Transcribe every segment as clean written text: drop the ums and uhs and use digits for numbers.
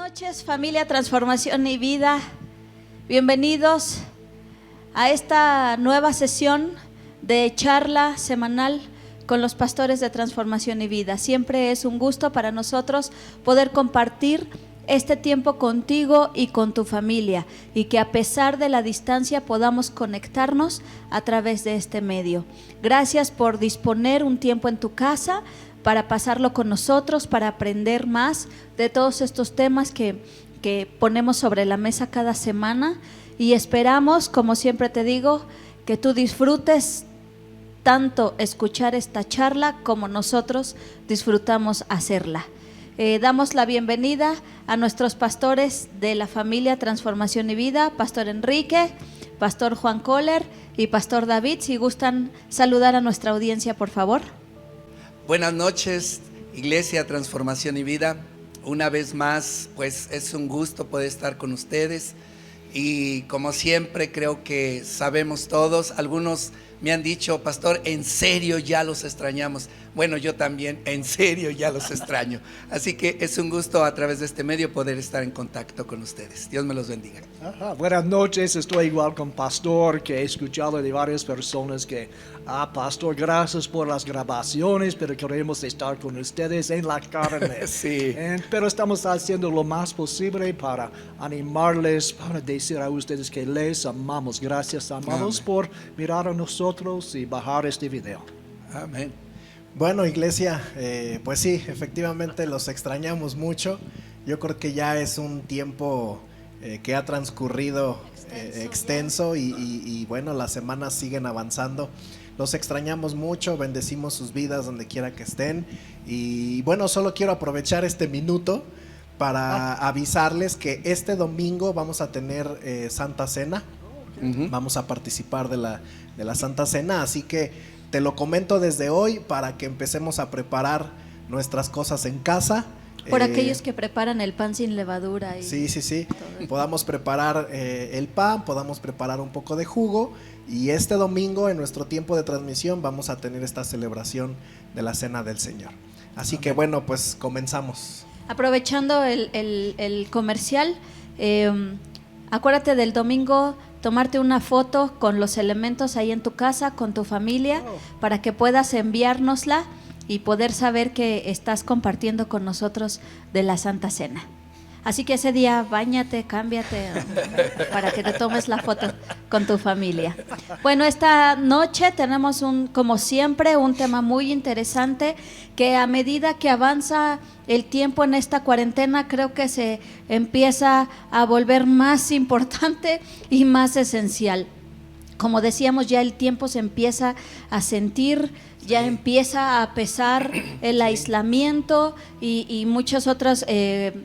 noches, familia Transformación y Vida. Bienvenidos a esta nueva sesión de charla semanal con los pastores de Transformación y Vida. Siempre es un gusto para nosotros poder compartir este tiempo contigo y con tu familia, y que a pesar de la distancia podamos conectarnos a través de este medio. Gracias por disponer un tiempo en tu casa para pasarlo con nosotros, para aprender más de todos estos temas que ponemos sobre la mesa cada semana, y esperamos, como siempre te digo, que tú disfrutes tanto escuchar esta charla como nosotros disfrutamos hacerla. Damos la bienvenida a nuestros pastores de la familia Transformación y Vida, Pastor Enrique, Pastor Juan Kohler y Pastor David. Si gustan saludar a nuestra audiencia, por favor. Buenas noches, Iglesia Transformación y Vida. Una vez más, pues es un gusto poder estar con ustedes, y como siempre creo que sabemos todos, algunos me han dicho: pastor, en serio ya los extrañamos. Bueno, yo también en serio ya los extraño. Así que es un gusto a través de este medio poder estar en contacto con ustedes. Dios me los bendiga. Buenas noches, estoy igual con Pastor, que he escuchado de varias personas que, Pastor, gracias por las grabaciones, pero queremos estar con ustedes en la carne. Sí. Pero estamos haciendo lo más posible para animarles, para decir a ustedes que les amamos. Gracias, amados, por mirar a nosotros y bajar este video. Amén. Bueno, iglesia, pues sí, efectivamente los extrañamos mucho. Yo creo que ya es un tiempo que ha transcurrido extenso y bueno, las semanas siguen avanzando. Los extrañamos mucho, bendecimos sus vidas donde quiera que estén. Y bueno, solo quiero aprovechar este minuto para avisarles que este domingo vamos a tener Santa Cena. Vamos a participar de la Santa Cena, así que te lo comento desde hoy para que empecemos a preparar nuestras cosas en casa. Por aquellos que preparan el pan sin levadura. Y sí. Podamos preparar el pan, podamos preparar un poco de jugo. Y este domingo, en nuestro tiempo de transmisión, vamos a tener esta celebración de la Cena del Señor. Así que bueno, pues comenzamos. Aprovechando el comercial, acuérdate del domingo, tomarte una foto con los elementos ahí en tu casa, con tu familia, para que puedas enviárnosla y poder saber que estás compartiendo con nosotros de la Santa Cena. Así que ese día báñate, cámbiate para que te tomes la foto con tu familia. Bueno, esta noche tenemos como siempre, un tema muy interesante que a medida que avanza el tiempo en esta cuarentena, creo que se empieza a volver más importante y más esencial. Como decíamos, ya el tiempo se empieza a sentir, ya empieza a pesar el aislamiento y muchos otros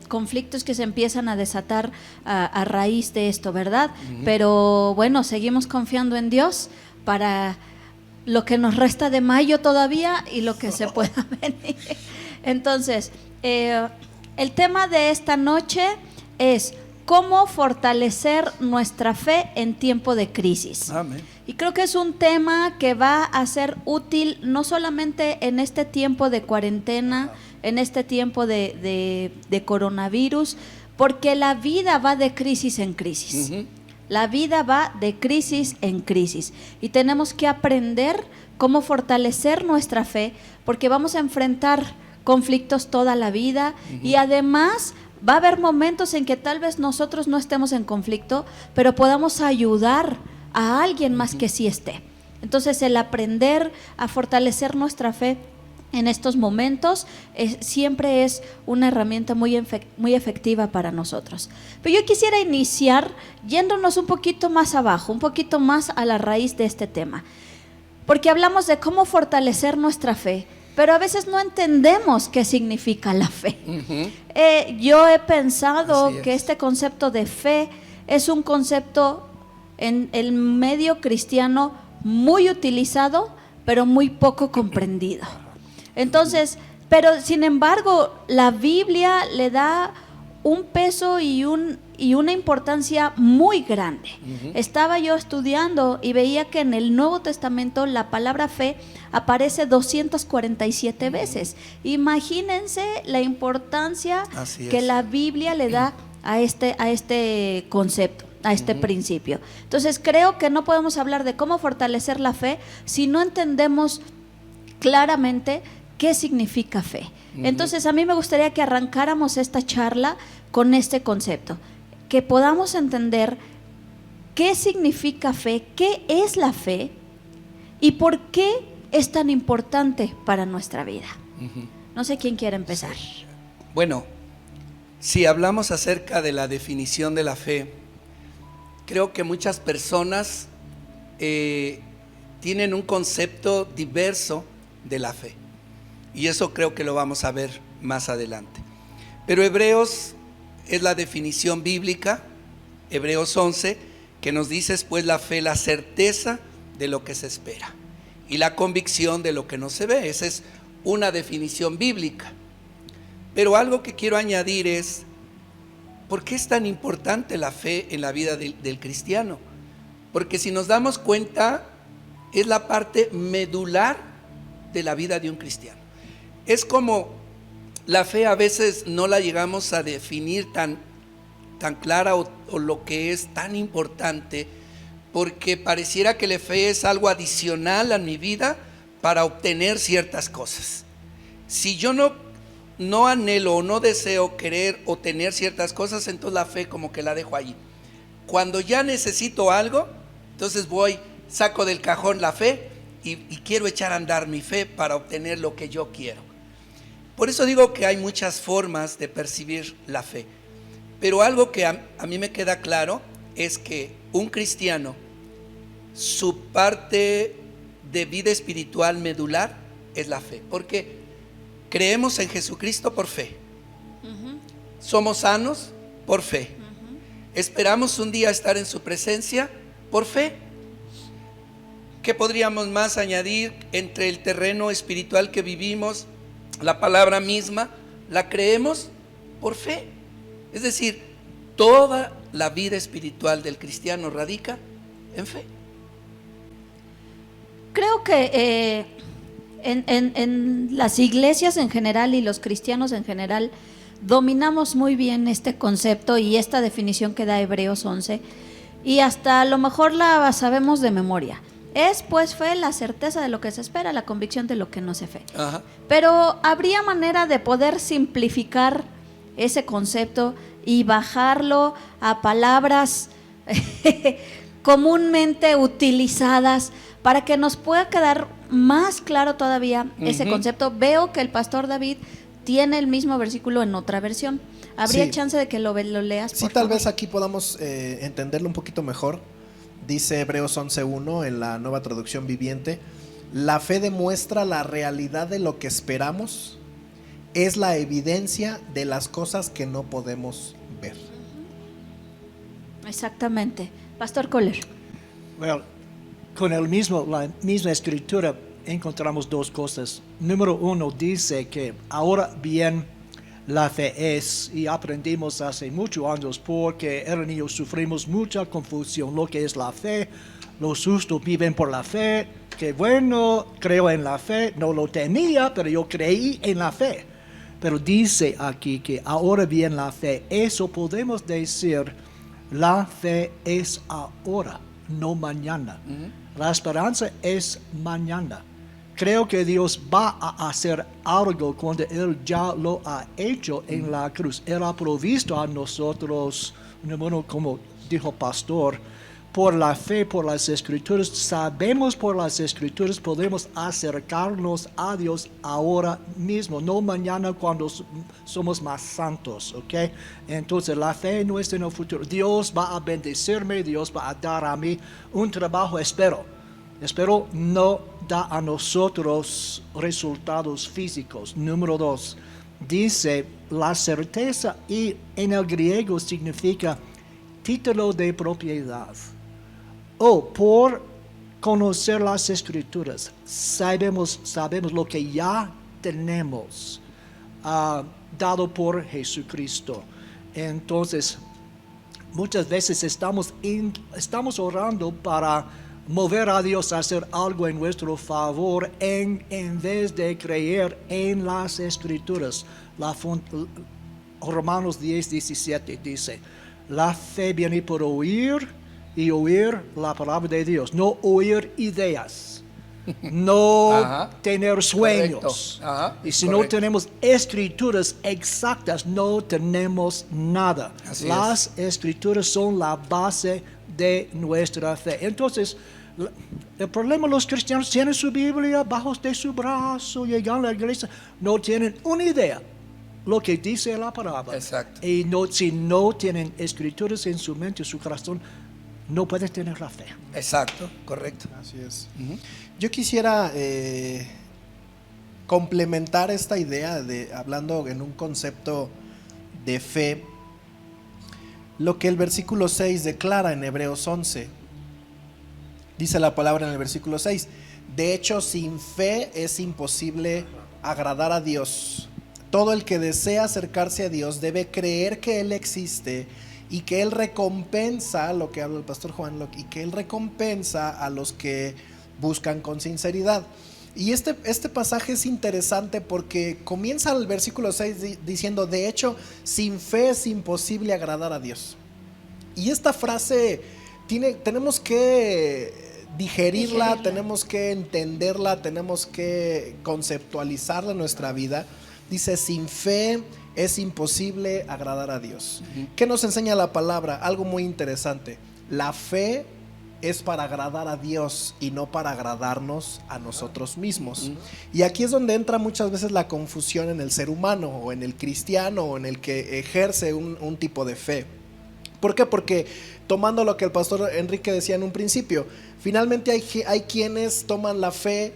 conflictos que se empiezan a desatar a raíz de esto, ¿verdad? Pero bueno, seguimos confiando en Dios para lo que nos resta de mayo todavía y lo que se pueda venir. Entonces, el tema de esta noche es cómo fortalecer nuestra fe en tiempo de crisis. Amén. Y creo que es un tema que va a ser útil no solamente en este tiempo de cuarentena, en este tiempo de coronavirus, porque la vida va de crisis en crisis. La vida va de crisis en crisis. Y tenemos que aprender cómo fortalecer nuestra fe, porque vamos a enfrentar conflictos toda la vida, y además va a haber momentos en que tal vez nosotros no estemos en conflicto, pero podamos ayudar a alguien más que sí esté. Entonces, el aprender a fortalecer nuestra fe en estos momentos siempre es una herramienta muy efectiva para nosotros. Pero yo quisiera iniciar yéndonos un poquito más abajo, un poquito más a la raíz de este tema, porque hablamos de cómo fortalecer nuestra fe, pero a veces no entendemos qué significa la fe. Yo he pensado que este concepto de fe es un concepto en el medio cristiano muy utilizado, pero muy poco comprendido. Entonces, pero sin embargo, la Biblia le da un peso y un y una importancia muy grande. Estaba yo estudiando y veía que en el Nuevo Testamento la palabra fe aparece 247 veces. Imagínense la importancia que la Biblia le da a este concepto, a este principio. Entonces creo que no podemos hablar de cómo fortalecer la fe si no entendemos claramente qué significa fe. Entonces a mí me gustaría que arrancáramos esta charla con este concepto, que podamos entender qué significa fe, qué es la fe y por qué es tan importante para nuestra vida. No sé quién quiere empezar. Bueno, si hablamos acerca de la definición de la fe, creo que muchas personas tienen un concepto diverso de la fe, y eso creo que lo vamos a ver más adelante. Pero Hebreos es la definición bíblica, Hebreos 11, que nos dice pues la fe, la certeza de lo que se espera y la convicción de lo que no se ve. Esa es una definición bíblica. Pero algo que quiero añadir es, ¿por qué es tan importante la fe en la vida del cristiano? Porque si nos damos cuenta, es la parte medular de la vida de un cristiano. Es como la fe a veces no la llegamos a definir tan clara o lo que es tan importante, porque pareciera que la fe es algo adicional a mi vida para obtener ciertas cosas. Si yo no anhelo o no deseo querer o tener ciertas cosas, entonces la fe como que la dejo allí. Cuando ya necesito algo, entonces saco del cajón la fe y quiero echar a andar mi fe para obtener lo que yo quiero. Por eso digo que hay muchas formas de percibir la fe. Pero algo que a mí me queda claro es que un cristiano, su parte de vida espiritual medular es la fe. Porque creemos en Jesucristo por fe. Somos sanos por fe. Esperamos un día estar en su presencia por fe. ¿Qué podríamos más añadir entre el terreno espiritual que vivimos? La palabra misma la creemos por fe. Es decir, toda la vida espiritual del cristiano radica en fe. Creo que en las iglesias en general y los cristianos en general dominamos muy bien este concepto y esta definición que da Hebreos 11, y hasta a lo mejor la sabemos de memoria. Es pues fe, la certeza de lo que se espera, la convicción de lo que no se ve. Pero habría manera de poder simplificar ese concepto y bajarlo a palabras comúnmente utilizadas para que nos pueda quedar más claro todavía ese concepto. Veo que el pastor David tiene el mismo versículo en otra versión. ¿Habría chance de que lo leas? Sí, tal vez aquí podamos entenderlo un poquito mejor. Dice Hebreos 11:1 en la Nueva Traducción Viviente: la fe demuestra la realidad de lo que esperamos, es la evidencia de las cosas que no podemos ver. Exactamente. Pastor Kohler. Well, con la misma escritura encontramos dos cosas. Número uno dice que ahora bien la fe es, y aprendimos hace muchos años porque eran niños, sufrimos mucha confusión lo que es la fe. Los justos viven por la fe. Que bueno, creo en la fe, no lo tenía, pero yo creí en la fe. Pero dice aquí que ahora bien la fe, eso podemos decir, la fe es ahora, no mañana. La esperanza es mañana. Creo que Dios va a hacer algo cuando Él ya lo ha hecho en la cruz. Él ha provisto a nosotros, como dijo pastor, por la fe, por las escrituras. Sabemos por las escrituras, podemos acercarnos a Dios ahora mismo, no mañana cuando somos más santos, ¿ok? Entonces la fe no es en el futuro. Dios va a bendecirme, Dios va a dar a mí un trabajo, espero no da a nosotros resultados físicos. Número 2, dice la certeza, y en el griego significa título de propiedad. Por conocer las escrituras, sabemos lo que ya tenemos dado por Jesucristo. Entonces, muchas veces estamos orando para mover a Dios a hacer algo en nuestro favor en vez de creer en las Escrituras. Romanos 10:17 dice, la fe viene por oír y oír la palabra de Dios, no oír ideas, no Ajá. tener sueños. Correcto. Ajá. Y si no Correcto. tenemos escrituras exactas, no tenemos nada. Así Las escrituras son la base de nuestra fe. Entonces, el problema, los cristianos tienen su Biblia bajo de su brazo, llegan a la iglesia, no tienen una idea lo que dice la palabra. Exacto. Y si no tienen escrituras en su mente, en su corazón, no pueden tener la fe. Exacto, correcto. Así es. Ujú. Yo quisiera complementar esta idea hablando en un concepto de fe, lo que el versículo 6 declara en Hebreos 11. Dice la palabra en el versículo 6: de hecho, sin fe es imposible agradar a Dios. Todo el que desea acercarse a Dios debe creer que Él existe y que Él recompensa, lo que habla el pastor Juan, y que Él recompensa a los que buscan con sinceridad. Y este pasaje es interesante porque comienza el versículo 6 diciendo: de hecho, sin fe es imposible agradar a Dios. Y esta frase tenemos que digerirla, tenemos que entenderla, tenemos que conceptualizarla en nuestra vida. Dice: sin fe es imposible agradar a Dios. ¿Qué nos enseña la palabra? Algo muy interesante. La fe es para agradar a Dios y no para agradarnos a nosotros mismos. Y aquí es donde entra muchas veces la confusión en el ser humano, o en el cristiano, o en el que ejerce un tipo de fe. ¿Por qué? Porque, tomando lo que el pastor Enrique decía en un principio, finalmente hay quienes toman la fe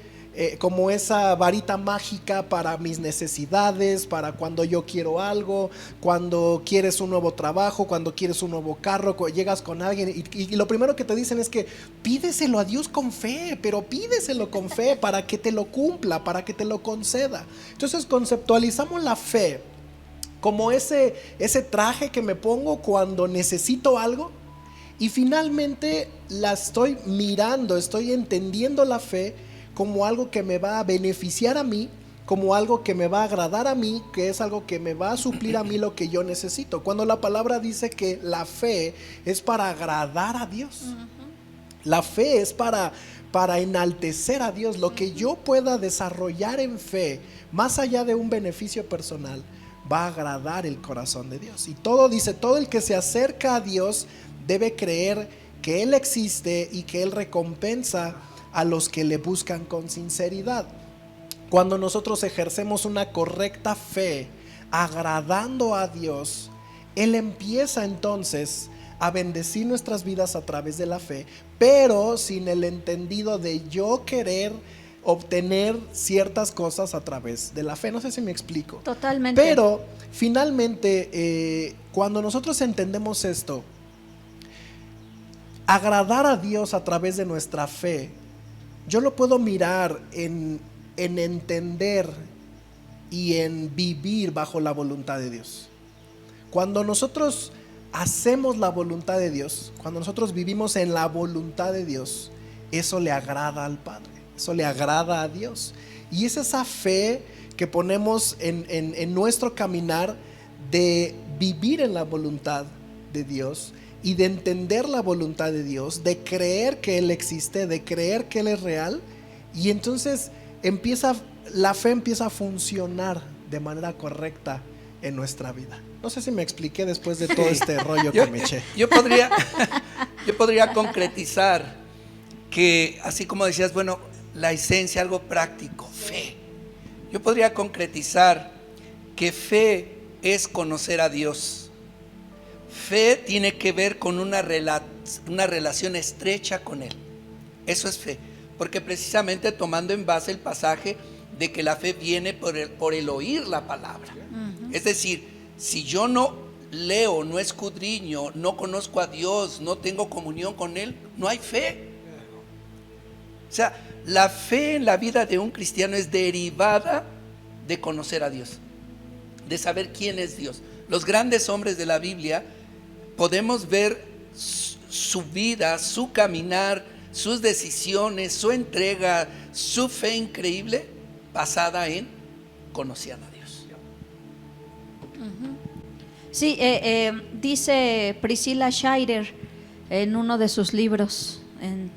como esa varita mágica para mis necesidades, para cuando yo quiero algo, cuando quieres un nuevo trabajo, cuando quieres un nuevo carro, llegas con alguien y lo primero que te dicen es que pídeselo a Dios con fe, pero pídeselo con fe para que te lo cumpla, para que te lo conceda. Entonces conceptualizamos la fe como ese traje que me pongo cuando necesito algo, y finalmente la estoy mirando, estoy entendiendo la fe como algo que me va a beneficiar a mí, como algo que me va a agradar a mí, que es algo que me va a suplir a mí lo que yo necesito. Cuando la palabra dice que la fe es para agradar a Dios, la fe es para enaltecer a Dios. Lo que yo pueda desarrollar en fe, más allá de un beneficio personal, va a agradar el corazón de Dios. Y todo el que se acerca a Dios debe creer que Él existe y que Él recompensa a los que le buscan con sinceridad. Cuando nosotros ejercemos una correcta fe, agradando a Dios, Él empieza entonces a bendecir nuestras vidas a través de la fe, pero sin el entendido de yo querer obtener ciertas cosas a través de la fe. No sé si me explico. Totalmente. Pero finalmente, cuando nosotros entendemos esto, agradar a Dios a través de nuestra fe, yo lo puedo mirar en entender y en vivir bajo la voluntad de Dios. Cuando nosotros hacemos la voluntad de Dios, cuando nosotros vivimos en la voluntad de Dios, eso le agrada al Padre, eso le agrada a Dios. Y es esa fe que ponemos en nuestro caminar de vivir en la voluntad de Dios y de entender la voluntad de Dios, de creer que Él existe, de creer que Él es real, y entonces la fe empieza a funcionar de manera correcta en nuestra vida. No sé si me expliqué después de todo este rollo que me eché. Yo podría concretizar que, así como decías, bueno, la esencia, algo práctico, fe. Yo podría concretizar que fe es conocer a Dios. Fe tiene que ver con una relación estrecha con Él. Eso es fe. Porque precisamente tomando en base el pasaje de que la fe viene por el oír la palabra. Es decir, si yo no leo, no escudriño, no conozco a Dios, no tengo comunión con Él, no hay fe. O sea, la fe en la vida de un cristiano es derivada de conocer a Dios, de saber quién es Dios. Los grandes hombres de la Biblia podemos ver su vida, su caminar, sus decisiones, su entrega, su fe increíble basada en conocían a Dios. Sí, dice Priscilla Shirer en uno de sus libros,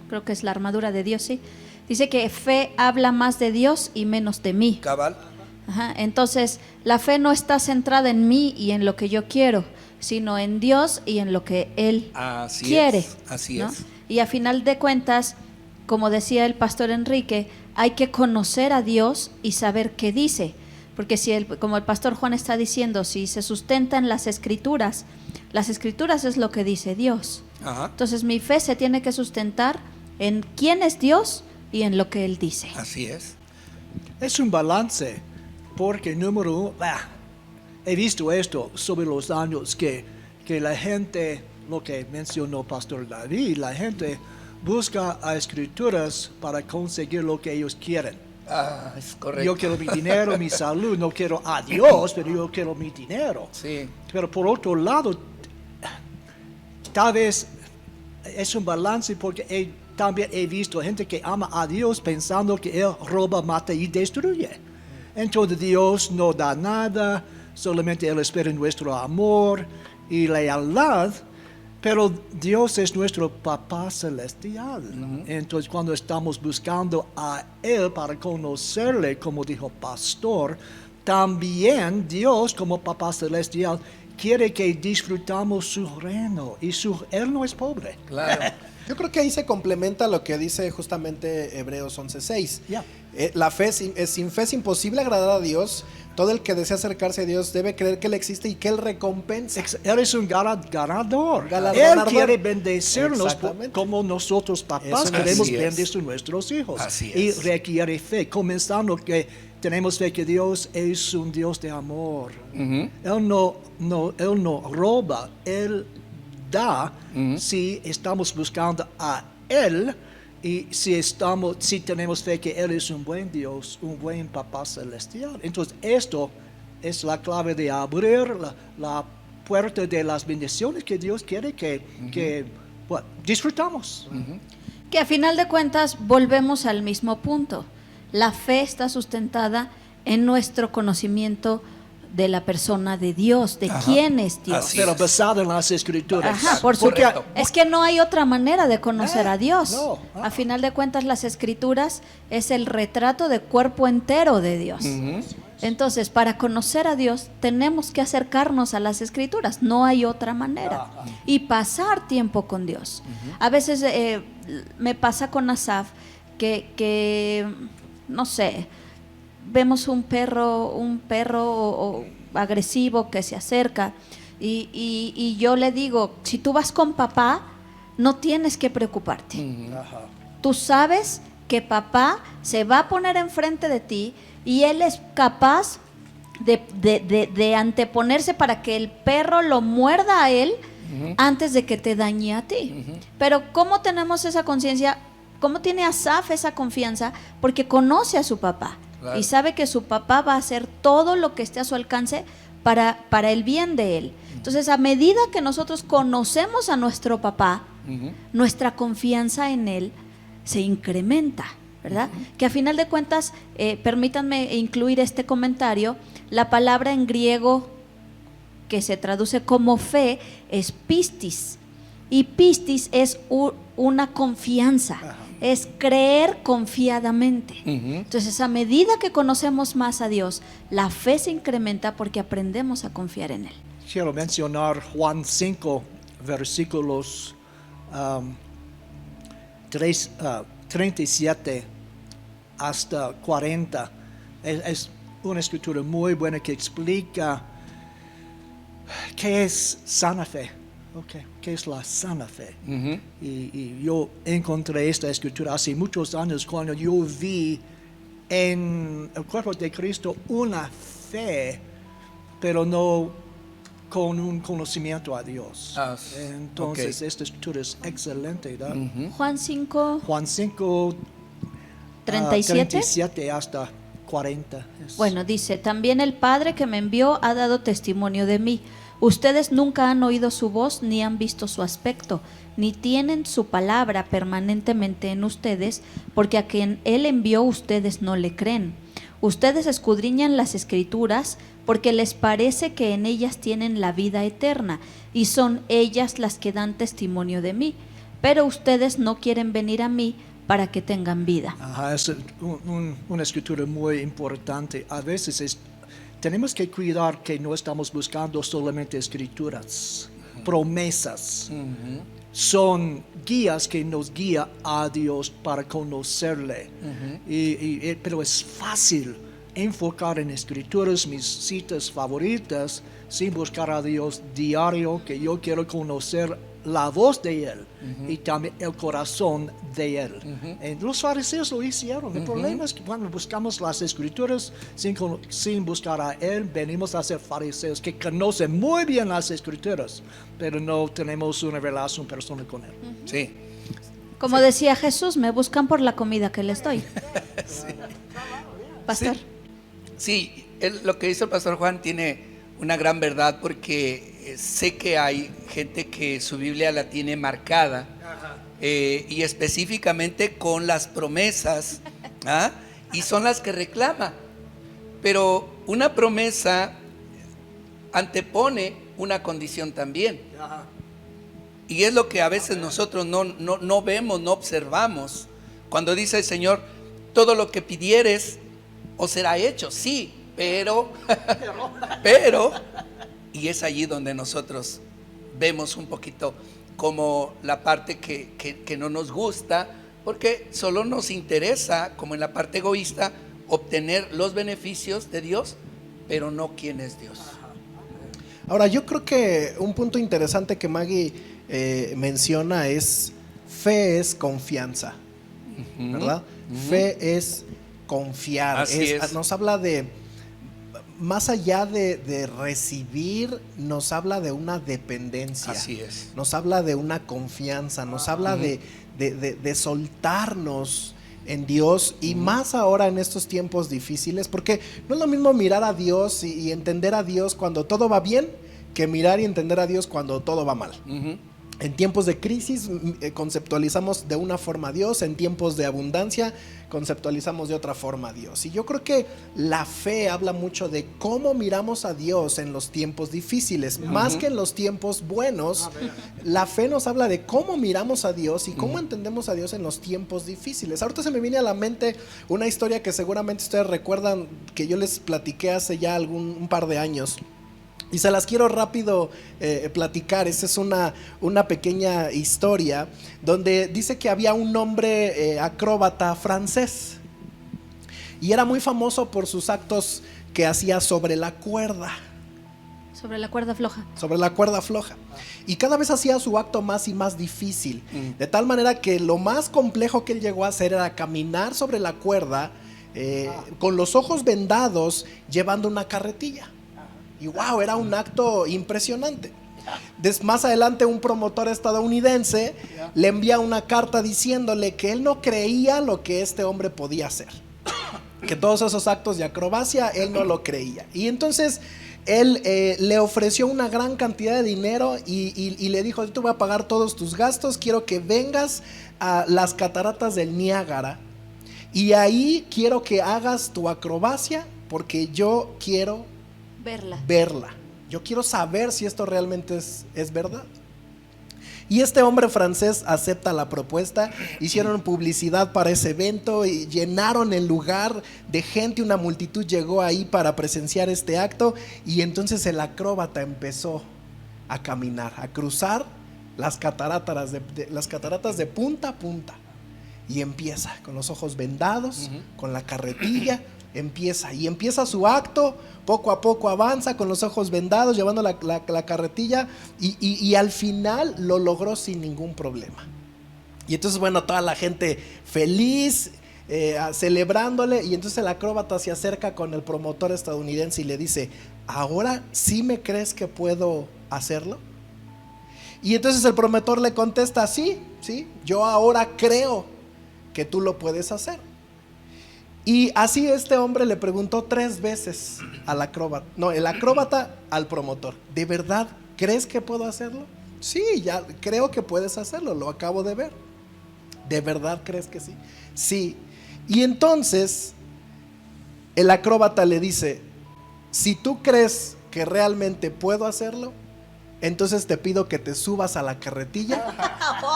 creo que es La armadura de Dios, sí. Dice que fe habla más de Dios y menos de mí. Cabal. Ajá, entonces, la fe no está centrada en mí y en lo que yo quiero, sino en Dios y en lo que Él quiere. Así ¿no? es. Y a final de cuentas, como decía el pastor Enrique, hay que conocer a Dios y saber qué dice. Porque si como el pastor Juan está diciendo, si se sustenta en las escrituras es lo que dice Dios. Ajá. Entonces mi fe se tiene que sustentar en quién es Dios y en lo que Él dice. Así es. Es un balance, porque número uno, he visto esto sobre los años que la gente, lo que mencionó Pastor David, la gente busca a escrituras para conseguir lo que ellos quieren. Es correcto. Yo quiero mi dinero, mi salud, no quiero a Dios, pero yo quiero mi dinero. Sí. Pero por otro lado, tal vez es un balance, porque también he visto gente que ama a Dios pensando que Él roba, mata y destruye. Entonces Dios no da nada, solamente Él espera nuestro amor y lealtad, pero Dios es nuestro Papá Celestial. Entonces cuando estamos buscando a Él para conocerle, como dijo Pastor, también Dios como Papá Celestial quiere que disfrutamos su reino, y Él no es pobre. Claro. Yo creo que ahí se complementa lo que dice justamente Hebreos 11:6. Yeah. La fe, sin fe es imposible agradar a Dios. Todo el que desea acercarse a Dios debe creer que Él existe y que Él recompensa. Él es un ganador. Él Galardonador. quiere bendecirnos Exactamente. como nosotros papás Eso queremos así es. bendecir a nuestros hijos. Así Y es. requiere fe, comenzando que tenemos fe que Dios es un Dios de amor. Ujú. Él no roba, Él da si estamos buscando a Él, y si tenemos fe que Él es un buen Dios, un buen Papá Celestial. Entonces esto es la clave de abrir la puerta de las bendiciones que Dios quiere que disfrutamos. Que a final de cuentas volvemos al mismo punto. La fe está sustentada en nuestro conocimiento de la persona de Dios, de quién es Dios. Así Pero es. basado en las Escrituras. Ajá, por Correcto. supuesto. Es que no hay otra manera de conocer a Dios. no. A final de cuentas, las Escrituras es el retrato de cuerpo entero de Dios. Entonces, para conocer a Dios, tenemos que acercarnos a las Escrituras. No hay otra manera. Y pasar tiempo con Dios. A veces me pasa con Asaf que no sé, vemos un perro o agresivo que se acerca y yo le digo, si tú vas con papá, no tienes que preocuparte. Tú sabes que papá se va a poner enfrente de ti y él es capaz de anteponerse para que el perro lo muerda a él antes de que te dañe a ti. Pero ¿cómo tenemos esa conciencia? ¿Cómo tiene Asaf esa confianza? Porque conoce a su papá. Claro. Y sabe que su papá va a hacer todo lo que esté a su alcance para el bien de él. Entonces, a medida que nosotros conocemos a nuestro papá, nuestra confianza en él se incrementa, ¿verdad? Que a final de cuentas, permítanme incluir este comentario, la palabra en griego que se traduce como fe es pistis, y pistis es una confianza. Es creer confiadamente. Entonces, a medida que conocemos más a Dios, la fe se incrementa porque aprendemos a confiar en Él. Quiero mencionar Juan 5, versículos 37 hasta 40. Es una escritura muy buena que explica qué es sana fe. ¿Qué es la sana fe? Y yo encontré esta escritura hace muchos años cuando yo vi en el cuerpo de Cristo una fe, pero no con un conocimiento a Dios. Entonces, esta escritura es excelente, ¿verdad? Juan 5, Juan 5, 37. 37 hasta 40. Bueno, dice, también el Padre que me envió ha dado testimonio de mí, Ustedes nunca han oído su voz ni han visto su aspecto, ni tienen su palabra permanentemente en ustedes, porque a quien Él envió ustedes no le creen. Ustedes escudriñan las Escrituras porque les parece que en ellas tienen la vida eterna, y son ellas las que dan testimonio de mí. Pero ustedes no quieren venir a mí para que tengan vida. Ajá, es una escritura muy importante. A veces tenemos que cuidar que no estamos buscando solamente escrituras, promesas. Son guías que nos guían a Dios para conocerle. Pero es fácil enfocar en escrituras, mis citas favoritas, sin buscar a Dios diario, que yo quiero conocer la voz de Él y también el corazón de Él. Los fariseos lo hicieron. El problema es que cuando buscamos las escrituras sin buscar a Él, venimos a ser fariseos que conocen muy bien las escrituras, pero no tenemos una relación personal con Él. Sí. Como decía Jesús, me buscan por la comida que les doy. Pastor. Sí, lo que dice el pastor Juan tiene una gran verdad, porque sé que hay gente que su Biblia la tiene marcada y específicamente con las promesas, y son las que reclama. Pero una promesa antepone una condición también. Y es lo que a veces nosotros no vemos, no observamos. Cuando dice el Señor, todo lo que pidieres os será hecho, sí, pero, y es allí donde nosotros vemos un poquito como la parte que no nos gusta, porque solo nos interesa, como en la parte egoísta, obtener los beneficios de Dios, pero no quién es Dios. Ahora, yo creo que un punto interesante que Maggie menciona es: fe es confianza, ¿verdad? Fe es confiar. Así es. Nos habla de, más allá de recibir, nos habla de una dependencia. Así es. Nos habla de una confianza, nos habla de soltarnos en Dios, y más ahora en estos tiempos difíciles, porque no es lo mismo mirar a Dios y entender a Dios cuando todo va bien, que mirar y entender a Dios cuando todo va mal. En tiempos de crisis conceptualizamos de una forma a Dios, en tiempos de abundancia conceptualizamos de otra forma a Dios. Y yo creo que la fe habla mucho de cómo miramos a Dios en los tiempos difíciles, más que en los tiempos buenos. La fe nos habla de cómo miramos a Dios y cómo entendemos a Dios en los tiempos difíciles. Ahorita se me viene a la mente una historia que seguramente ustedes recuerdan, que yo les platiqué hace ya un par de años. Y se las quiero rápido platicar. Esa es una pequeña historia donde dice que había un hombre acróbata francés, y era muy famoso por sus actos que hacía sobre la cuerda. Sobre la cuerda floja. Sobre la cuerda floja. Y cada vez hacía su acto más y más difícil. De tal manera que lo más complejo que él llegó a hacer era caminar sobre la cuerda con los ojos vendados, llevando una carretilla. Y wow, era un acto impresionante. Más adelante, un promotor estadounidense le envía una carta diciéndole que él no creía lo que este hombre podía hacer, que todos esos actos de acrobacia él no lo creía. Y entonces él le ofreció una gran cantidad de dinero y le dijo: yo te voy a pagar todos tus gastos, quiero que vengas a las cataratas del Niágara y ahí quiero que hagas tu acrobacia, porque yo quiero verla. Yo quiero saber si esto realmente es verdad. Y este hombre francés acepta la propuesta. Hicieron publicidad para ese evento y llenaron el lugar de gente. Una multitud llegó ahí para presenciar este acto. Y entonces el acróbata empezó a caminar, a cruzar las cataratas de punta a punta. Y empieza con los ojos vendados, con la carretilla. Empieza su acto, poco a poco avanza con los ojos vendados, llevando la carretilla, y al final lo logró sin ningún problema. Y entonces, bueno, toda la gente feliz, celebrándole, y entonces el acróbata se acerca con el promotor estadounidense y le dice: ¿ahora sí me crees que puedo hacerlo? Y entonces el promotor le contesta: sí, yo ahora creo que tú lo puedes hacer. Y así este hombre le preguntó 3 veces al acróbata, no, el acróbata al promotor, ¿de verdad crees que puedo hacerlo? Sí, ya creo que puedes hacerlo, lo acabo de ver. ¿De verdad crees que sí? Sí. Y entonces el acróbata le dice, si tú crees que realmente puedo hacerlo, entonces te pido que te subas a la carretilla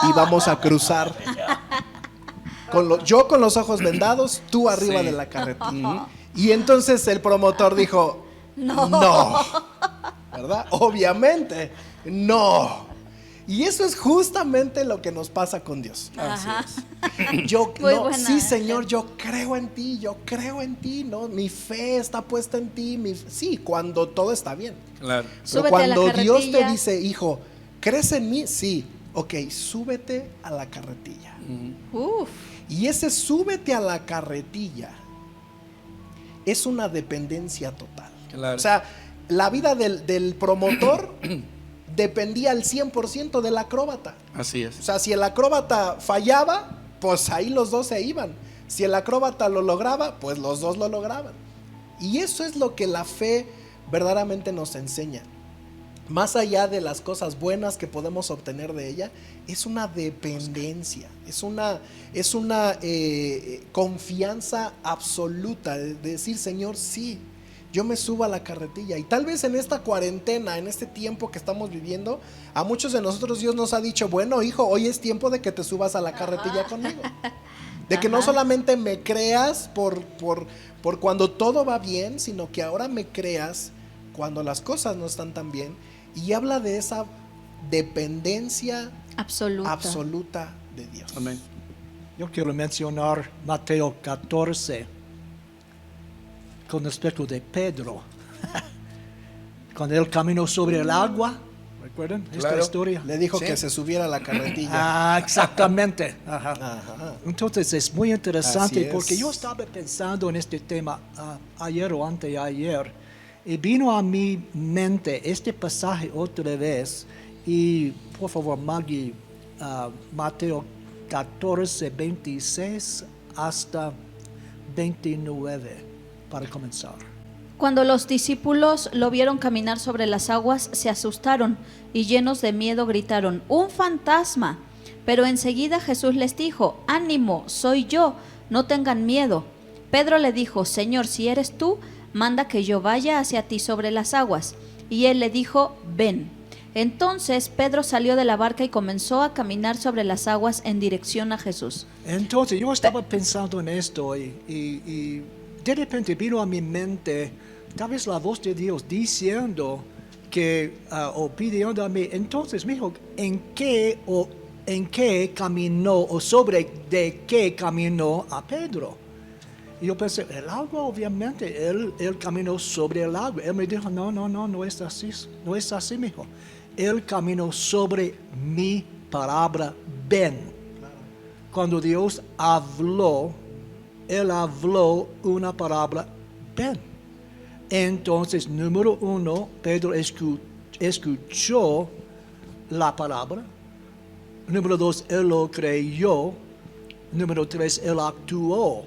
y vamos a cruzar. Yo con los ojos vendados, tú arriba de la carretilla. Y entonces el promotor dijo, no, ¿verdad? Obviamente, no. Y eso es justamente lo que nos pasa con Dios. Ajá. Yo, Muy no, buena. sí, Señor, yo creo en ti, ¿no? Mi fe está puesta en ti. Sí, cuando todo está bien. Claro. Pero Súbete a la cuando Dios te carretilla. dice, hijo, ¿crees en mí? Sí. Ok, súbete a la carretilla. Uf. Y ese súbete a la carretilla es una dependencia total. Claro. O sea, la vida del promotor dependía al 100% del acróbata. Así es. O sea, si el acróbata fallaba, pues ahí los dos se iban. Si el acróbata lo lograba, pues los dos lo lograban. Y eso es lo que la fe verdaderamente nos enseña. Más allá de las cosas buenas que podemos obtener de ella, es una dependencia, es una confianza absoluta de decir, Señor, sí, yo me subo a la carretilla. Y tal vez en esta cuarentena, en este tiempo que estamos viviendo, a muchos de nosotros Dios nos ha dicho, bueno, hijo, hoy es tiempo de que te subas a la carretilla conmigo. De que no solamente me creas por cuando todo va bien, sino que ahora me creas cuando las cosas no están tan bien. Y habla de esa dependencia absoluta de Dios. Amén. Yo quiero mencionar Mateo 14 con respecto de Pedro. Cuando él caminó sobre el agua, ¿recuerdan esta Claro. historia? Le dijo Sí. que se subiera a la carretilla. Ah, exactamente. Ajá. Ajá. Entonces es muy interesante Así es. porque yo estaba pensando en este tema ayer o anteayer y vino a mi mente este pasaje otra vez y por favor Maggie, Mateo 14, 26 hasta 29 para comenzar. Cuando los discípulos lo vieron caminar sobre las aguas, se asustaron y llenos de miedo gritaron, ¡un fantasma! Pero enseguida Jesús les dijo, ánimo, soy yo, no tengan miedo. Pedro le dijo, Señor, si eres tú, manda que yo vaya hacia ti sobre las aguas. Y él le dijo, ven. Entonces Pedro salió de la barca y comenzó a caminar sobre las aguas en dirección a Jesús. Entonces yo estaba pensando en esto y de repente vino a mi mente tal vez la voz de Dios diciendo que, o pidiendo a mí, entonces me dijo, ¿en qué caminó o sobre de qué caminó a Pedro? Y yo pensé, el agua, obviamente, él caminó sobre el agua. Él me dijo, no es así, no es así, mijo. Él caminó sobre mi palabra, ven. Cuando Dios habló, Él habló una palabra, ven. Entonces, número 1, Pedro escuchó la palabra. Número 2, él lo creyó. Número 3, él actuó.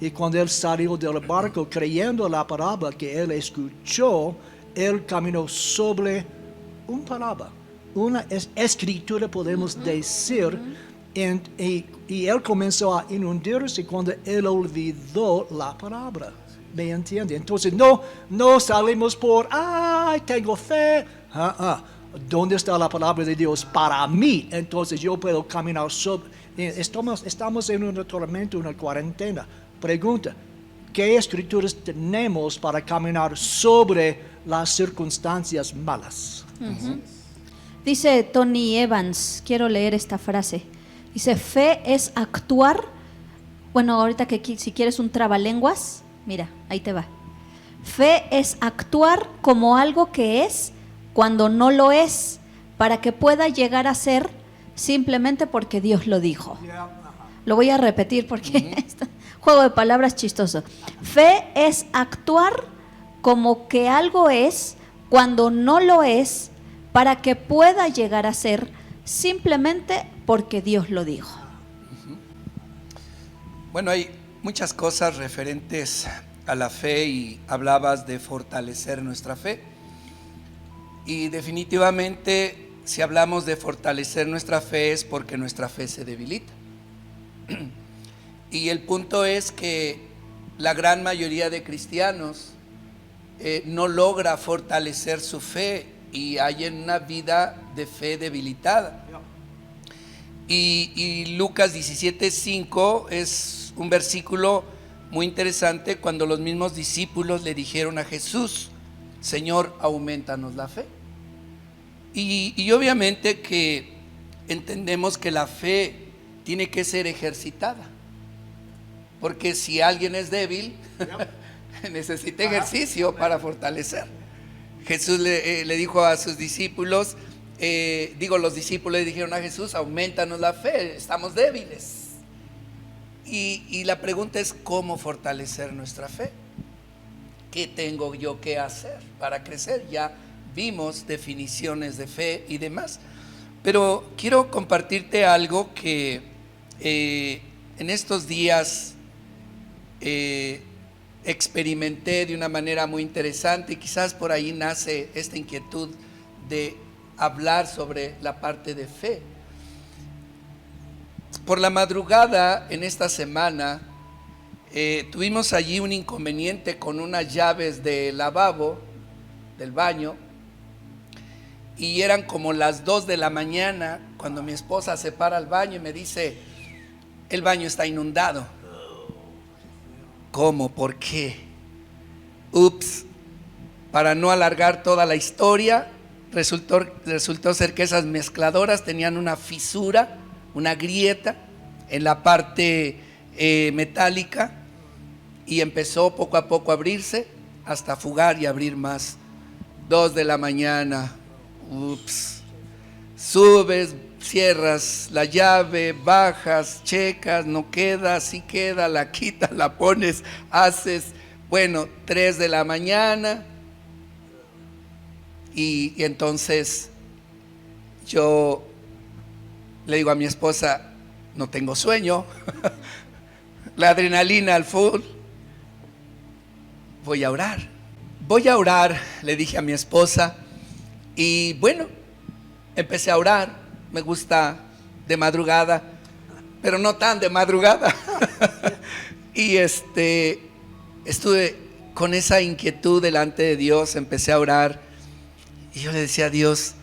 Y cuando él salió del barco creyendo la palabra que él escuchó, él caminó sobre una palabra, una escritura podemos decir, y él comenzó a inundarse cuando él olvidó la palabra. ¿Me entiende? Entonces no salimos por, ay, tengo fe. ¿Dónde está la palabra de Dios para mí? Entonces yo puedo caminar sobre. Estamos en una tormenta, una cuarentena. Pregunta, ¿qué escrituras tenemos para caminar sobre las circunstancias malas? Dice Tony Evans, quiero leer esta frase. Dice, fe es actuar. Bueno, ahorita que si quieres un trabalenguas, mira, ahí te va. Fe es actuar como algo que es cuando no lo es, para que pueda llegar a ser simplemente porque Dios lo dijo. Lo voy a repetir porque juego de palabras chistoso. Fe es actuar como que algo es cuando no lo es, para que pueda llegar a ser simplemente porque Dios lo dijo. Bueno, hay muchas cosas referentes a la fe y hablabas de fortalecer nuestra fe. Y definitivamente, si hablamos de fortalecer nuestra fe es porque nuestra fe se debilita. Y el punto es que la gran mayoría de cristianos no logra fortalecer su fe y hay en una vida de fe debilitada. Y Lucas 17:5 es un versículo muy interesante cuando los mismos discípulos le dijeron a Jesús: Señor, aumentanos la fe. Y obviamente que entendemos que la fe tiene que ser ejercitada, porque si alguien es débil, necesita ejercicio para fortalecer. Jesús le dijo a sus discípulos, los discípulos le dijeron a Jesús: aumentanos la fe, estamos débiles. Y la pregunta es: ¿cómo fortalecer nuestra fe? ¿Qué tengo yo que hacer para crecer? Ya vimos definiciones de fe y demás, pero quiero compartirte algo que en estos días experimenté de una manera muy interesante, y quizás por ahí nace esta inquietud de hablar sobre la parte de fe. Por la madrugada en esta semana tuvimos allí un inconveniente con unas llaves de lavabo del baño, y eran como las 2 de la mañana cuando mi esposa se para al baño y me dice: el baño está inundado. ¿Cómo? ¿Por qué? Ups. Para no alargar toda la historia, resultó ser que esas mezcladoras tenían una fisura, una grieta en la parte metálica, y empezó poco a poco a abrirse hasta fugar y abrir más. 2 de la mañana. Ups. Subes, cierras la llave, bajas, checas, no queda, sí queda, la quitas, la pones, haces. Bueno, 3 de la mañana. Y entonces yo le digo a mi esposa: no tengo sueño, la adrenalina al full, voy a orar, le dije a mi esposa. Y bueno, empecé a orar. Me gusta de madrugada, pero no tan de madrugada. Y estuve con esa inquietud delante de Dios, empecé a orar. Y yo le decía a Dios: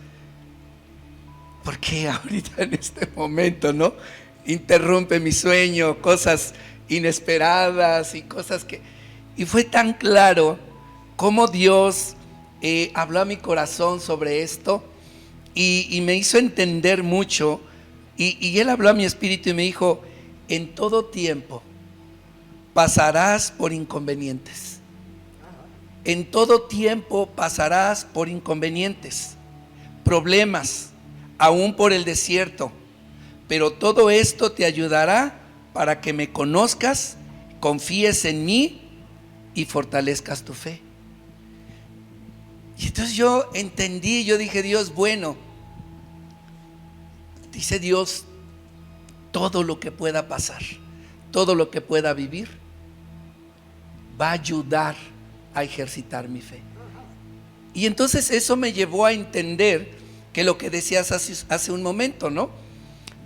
¿por qué ahorita en este momento, no? Interrumpe mi sueño, cosas inesperadas y cosas que... Y fue tan claro cómo Dios habló a mi corazón sobre esto y me hizo entender mucho. Y Él habló a mi espíritu y me dijo: en todo tiempo pasarás por inconvenientes. En todo tiempo pasarás por inconvenientes, problemas, aún por el desierto. Pero todo esto te ayudará para que me conozcas, confíes en mí y fortalezcas tu fe. Y entonces yo entendí, yo dije: Dios, bueno, dice Dios, todo lo que pueda pasar, todo lo que pueda vivir, va a ayudar a ejercitar mi fe. Y entonces eso me llevó a entender que lo que decías hace un momento, ¿no?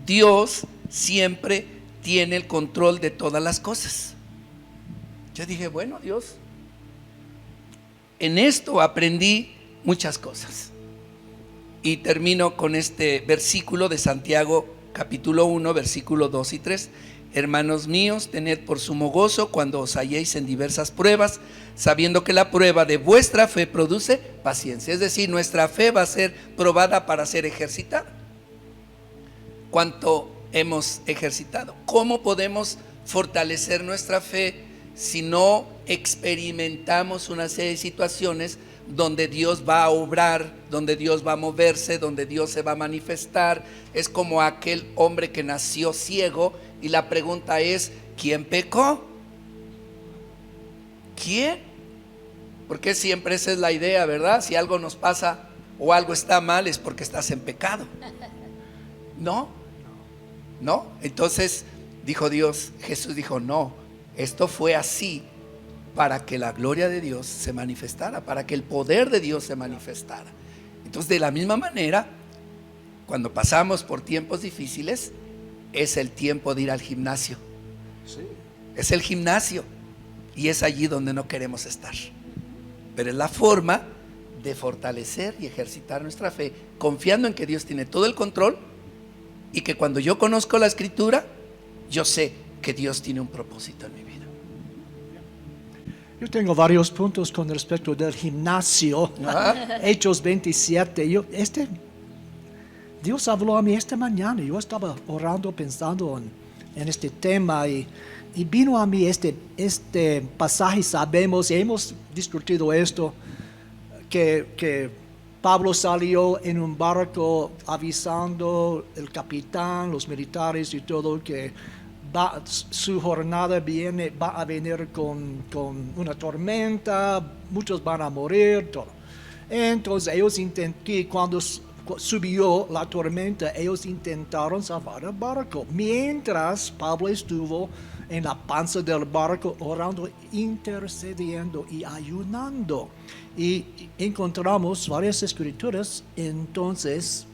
Dios siempre tiene el control de todas las cosas. Yo dije: bueno, Dios, en esto aprendí muchas cosas. Y termino con este versículo de Santiago capítulo 1, versículo 2 y 3. Hermanos míos, tened por sumo gozo cuando os halléis en diversas pruebas, sabiendo que la prueba de vuestra fe produce paciencia. Es decir, nuestra fe va a ser probada para ser ejercitada. ¿Cuánto hemos ejercitado? ¿Cómo podemos fortalecer nuestra fe si no experimentamos una serie de situaciones donde Dios va a obrar, donde Dios va a moverse, donde Dios se va a manifestar? Es como aquel hombre que nació ciego y la pregunta es: ¿quién pecó? ¿Quién? Porque siempre esa es la idea, ¿verdad? Si algo nos pasa o algo está mal es porque estás en pecado. ¿No? Entonces dijo Dios, Jesús dijo: no, Esto fue así para que la gloria de Dios se manifestara, para que el poder de Dios se manifestara. Entonces, de la misma manera, cuando pasamos por tiempos difíciles, es el tiempo de ir al gimnasio. Es el gimnasio y es allí donde no queremos estar. Pero es la forma de fortalecer y ejercitar nuestra fe, confiando en que Dios tiene todo el control y que cuando yo conozco la Escritura, yo sé que Dios tiene un propósito en mi vida. Yo tengo varios puntos con respecto del gimnasio. Hechos 27. Dios habló a mí esta mañana. Yo estaba orando, pensando en este tema y vino a mí este pasaje. Sabemos y hemos discutido esto, que Pablo salió en un barco avisando el capitán, los militares y todo, que su jornada va a venir con una tormenta, muchos van a morir, todo. Entonces ellos cuando subió la tormenta, ellos intentaron salvar el barco, mientras Pablo estuvo en la panza del barco orando, intercediendo y ayunando. Y encontramos varias escrituras, entonces,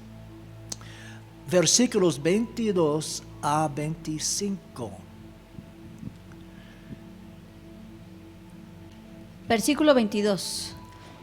versículos 22 a 25. Versículo 22.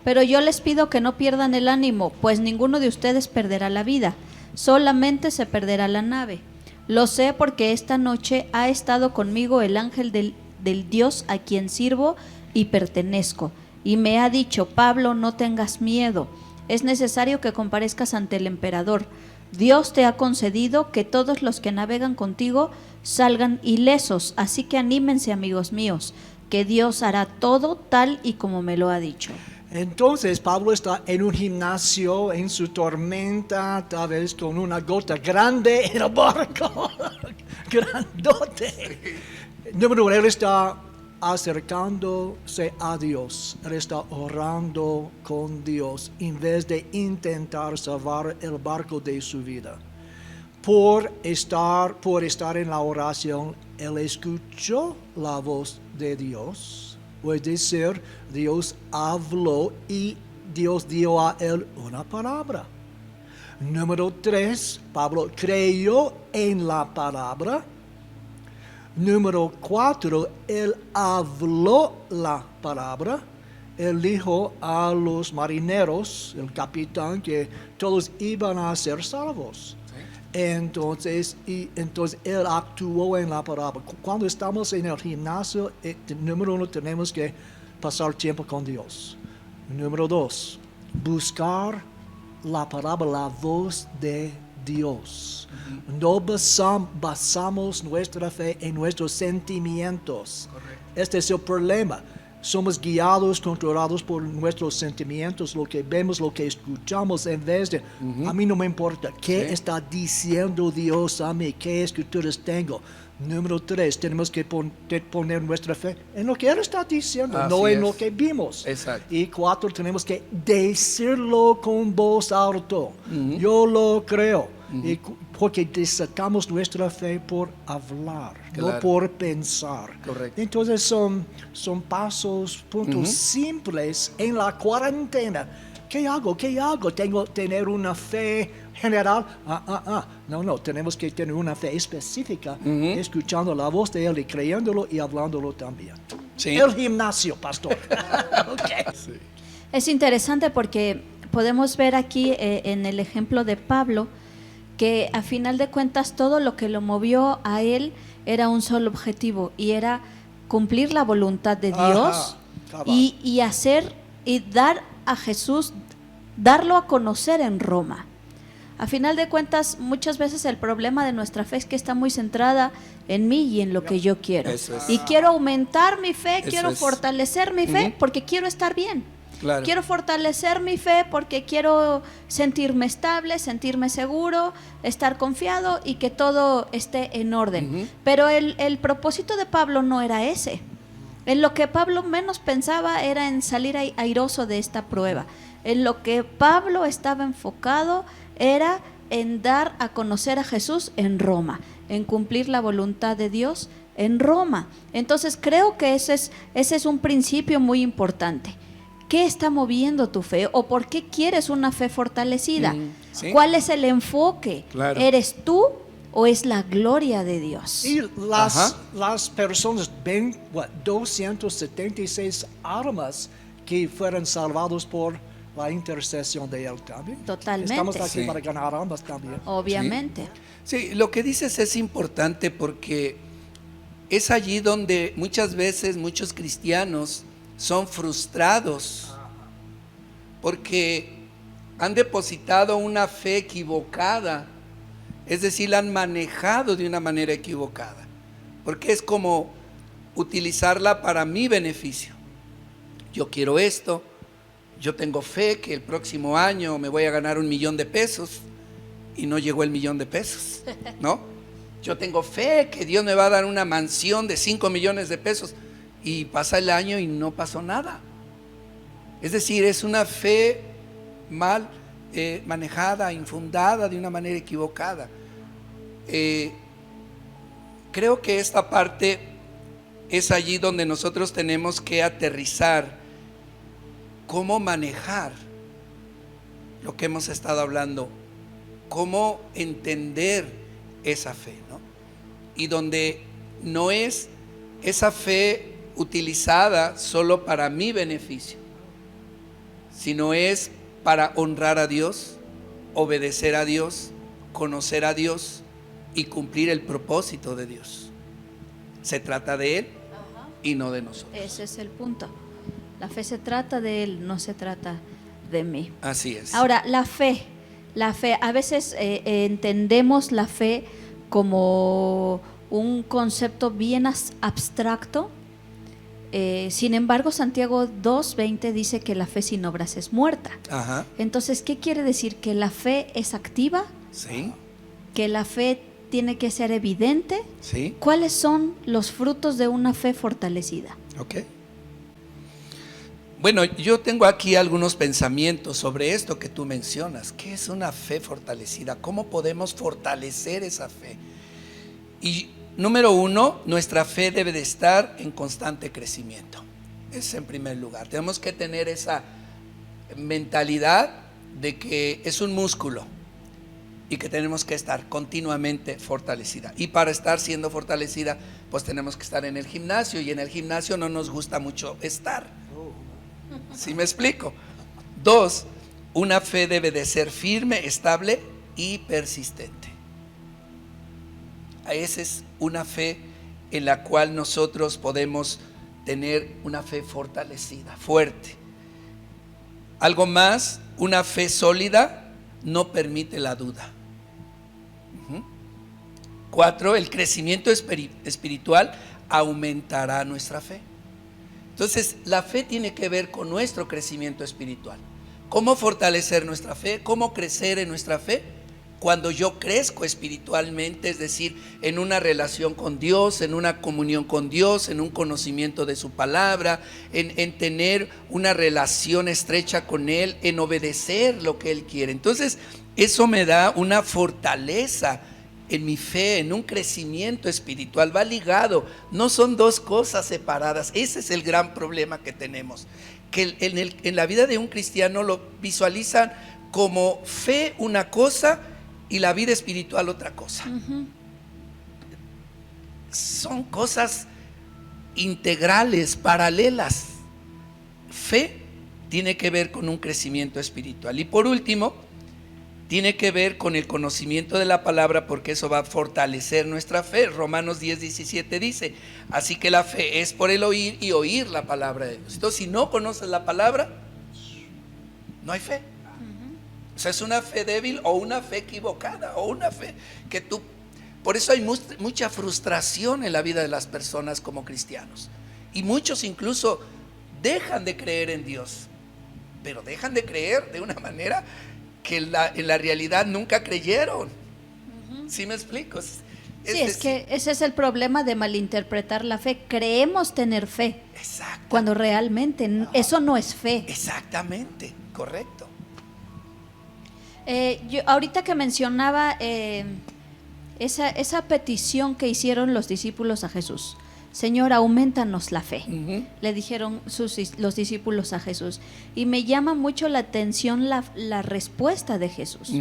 Pero yo les pido que no pierdan el ánimo, pues ninguno de ustedes perderá la vida, solamente se perderá la nave. Lo sé porque esta noche ha estado conmigo el ángel del Dios a quien sirvo y pertenezco, y me ha dicho: Pablo, no tengas miedo, es necesario que comparezcas ante el emperador. Dios te ha concedido que todos los que navegan contigo salgan ilesos, así que anímense, amigos míos, que Dios hará todo tal y como me lo ha dicho. Entonces Pablo está en un gimnasio, en su tormenta, tal vez con una gota grande en el barco, grandote. Número uno, él está acercándose a Dios, él está orando con Dios en vez de intentar salvar el barco de su vida. Por estar en la oración, él escuchó la voz de Dios. Es decir, Dios habló y Dios dio a él una palabra. Número 3, Pablo creyó en la palabra. Número 4, él habló la palabra. Él dijo a los marineros, el capitán, que todos iban a ser salvos. Entonces él actuó en la palabra. Cuando estamos en el gimnasio, número 1, tenemos que pasar tiempo con Dios. Número 2, buscar la palabra, la voz de Dios. No basamos nuestra fe en nuestros sentimientos. Correcto. Este es el problema. Somos guiados, controlados por nuestros sentimientos, lo que vemos, lo que escuchamos, en vez de, a mí no me importa, ¿qué está diciendo Dios a mí? ¿Qué escrituras tengo? Número 3, tenemos que poner nuestra fe en lo que Él está diciendo, no en lo que vimos. Exacto. Y 4, tenemos que decirlo con voz alta. Yo lo creo. Porque destacamos nuestra fe por hablar, no por pensar. Correcto. Entonces son pasos, puntos simples en la cuarentena. ¿Qué hago? ¿Tengo que tener una fe general? No, tenemos que tener una fe específica, escuchando la voz de Él y creyéndolo y hablándolo también. Sí. El gimnasio, pastor. Okay. Sí. Es interesante porque podemos ver aquí en el ejemplo de Pablo, que a final de cuentas todo lo que lo movió a él era un solo objetivo, y era cumplir la voluntad de Dios y hacer y dar a Jesús, darlo a conocer en Roma. A final de cuentas, muchas veces el problema de nuestra fe es que está muy centrada en mí y en lo que yo quiero. Y quiero aumentar mi fe, quiero fortalecer mi fe porque quiero estar bien. Claro. Quiero fortalecer mi fe porque quiero sentirme estable, sentirme seguro, estar confiado y que todo esté en orden. Pero el propósito de Pablo no era ese. En lo que Pablo menos pensaba era en salir airoso de esta prueba. En lo que Pablo estaba enfocado era en dar a conocer a Jesús en Roma, en cumplir la voluntad de Dios en Roma. Entonces creo que ese es un principio muy importante. ¿Qué está moviendo tu fe? ¿O por qué quieres una fe fortalecida? Sí. ¿Cuál es el enfoque? Claro. ¿Eres tú o es la gloria de Dios? Y Ajá. las personas ven 276 almas que fueron salvados por la intercesión de Él también. Totalmente. Estamos aquí Sí. para ganar almas también. Obviamente. Sí, lo que dices es importante porque es allí donde muchas veces muchos cristianos son frustrados porque han depositado una fe equivocada, es decir, la han manejado de una manera equivocada, porque es como utilizarla para mi beneficio. Yo quiero esto, yo tengo fe que el próximo año me voy a ganar $1,000,000 y no llegó el $1,000,000, ¿no? Yo tengo fe que Dios me va a dar una mansión de $5,000,000 y pasa el año y no pasó nada. Es decir, es una fe mal manejada, infundada de una manera equivocada. Creo que esta parte es allí donde nosotros tenemos que aterrizar cómo manejar lo que hemos estado hablando, cómo entender esa fe, ¿no? Y donde no es esa fe utilizada solo para mi beneficio, sino es para honrar a Dios, obedecer a Dios, conocer a Dios y cumplir el propósito de Dios. Se trata de Él y no de nosotros. Ese es el punto. La fe se trata de Él, no se trata de mí. Así es. Ahora, la fe, a veces entendemos la fe como un concepto bien abstracto. Sin embargo, Santiago 2:20 dice que la fe sin obras es muerta. Ajá. Entonces, ¿qué quiere decir? ¿Que la fe es activa? Sí, ¿Que la fe tiene que ser evidente? sí. ¿Cuáles son los frutos de una fe fortalecida? Ok. Bueno, yo tengo aquí algunos pensamientos sobre esto que tú mencionas. ¿Qué es una fe fortalecida? ¿Cómo podemos fortalecer esa fe? Y número uno, nuestra fe debe de estar en constante crecimiento. Es en primer lugar. Tenemos que tener esa mentalidad de que es un músculo y que tenemos que estar continuamente fortalecida. Y para estar siendo fortalecida, pues tenemos que estar en el gimnasio, y en el gimnasio no nos gusta mucho estar. ¿Sí me explico? Dos, una fe debe de ser firme, estable y persistente. Esa es una fe en la cual nosotros podemos tener una fe fortalecida, fuerte. Algo más, una fe sólida no permite la duda. 4, el crecimiento espiritual aumentará nuestra fe. Entonces, la fe tiene que ver con nuestro crecimiento espiritual. ¿Cómo fortalecer nuestra fe? ¿Cómo crecer en nuestra fe? Cuando yo crezco espiritualmente, es decir, en una relación con Dios, en una comunión con Dios, en un conocimiento de su palabra, en tener una relación estrecha con Él, en obedecer lo que Él quiere. Entonces, eso me da una fortaleza en mi fe, en un crecimiento espiritual. Va ligado, no son dos cosas separadas. Ese es el gran problema que tenemos, que en la vida de un cristiano lo visualizan como fe una cosa y la vida espiritual otra cosa. Son cosas integrales, paralelas. Fe tiene que ver con un crecimiento espiritual. Y por último, tiene que ver con el conocimiento de la palabra, porque eso va a fortalecer nuestra fe. Romanos 10:17 dice: así que la fe es por el oír y oír la palabra de Dios. Entonces, si no conoces la palabra, no hay fe. O sea, es una fe débil o una fe equivocada o una fe que tú... Por eso hay mucha frustración en la vida de las personas como cristianos. Y muchos incluso dejan de creer en Dios, pero dejan de creer de una manera que en la realidad nunca creyeron. ¿Sí me explico? Es que ese es el problema de malinterpretar la fe. Creemos tener fe, exacto, cuando realmente eso no es fe. Exactamente, correcto. Yo ahorita que mencionaba esa petición que hicieron los discípulos a Jesús. Señor, aumentanos la fe, le dijeron los discípulos a Jesús. Y me llama mucho la atención la respuesta de Jesús.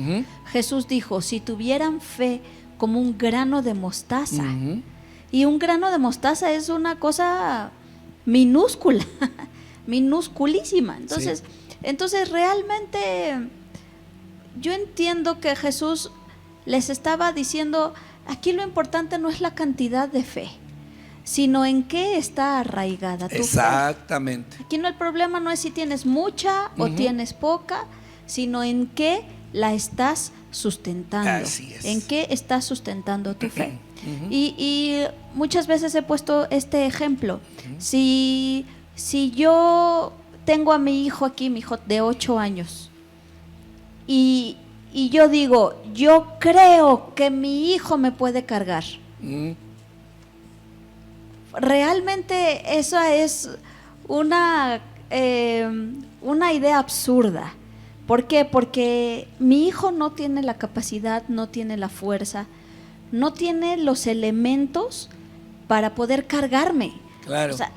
Jesús dijo, si tuvieran fe como un grano de mostaza. Y un grano de mostaza es una cosa minúscula, minusculísima. Entonces realmente yo entiendo que Jesús les estaba diciendo, aquí lo importante no es la cantidad de fe, sino en qué está arraigada tu Exactamente. fe. Aquí el problema no es si tienes mucha o tienes poca, sino en qué la estás sustentando. Así es. En qué estás sustentando tu fe. Y muchas veces he puesto este ejemplo. Si yo tengo a mi hijo aquí, mi hijo de 8 años, y yo digo, yo creo que mi hijo me puede cargar. Realmente esa es una idea absurda. ¿Por qué? Porque mi hijo no tiene la capacidad, no tiene la fuerza, no tiene los elementos para poder cargarme. Claro. O sea,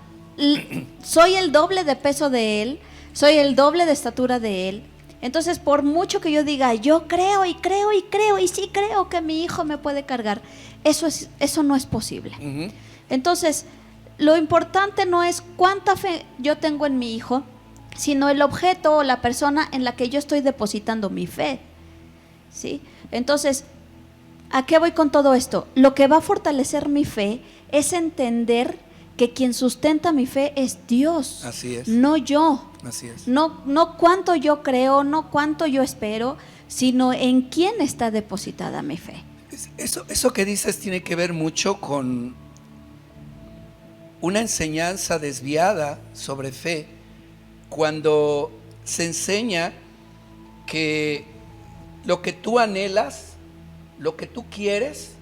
soy el doble de peso de él, soy el doble de estatura de él. Entonces, por mucho que yo diga, yo creo y creo y creo y sí creo que mi hijo me puede cargar, eso no es posible. Entonces, lo importante no es cuánta fe yo tengo en mi hijo, sino el objeto o la persona en la que yo estoy depositando mi fe. ¿Sí? Entonces, ¿a qué voy con todo esto? Lo que va a fortalecer mi fe es entender que quien sustenta mi fe es Dios. Así es. No yo. Así es. No cuánto yo creo, no cuánto yo espero, sino en quién está depositada mi fe. Eso que dices tiene que ver mucho con una enseñanza desviada sobre fe, cuando se enseña que lo que tú anhelas, lo que tú quieres,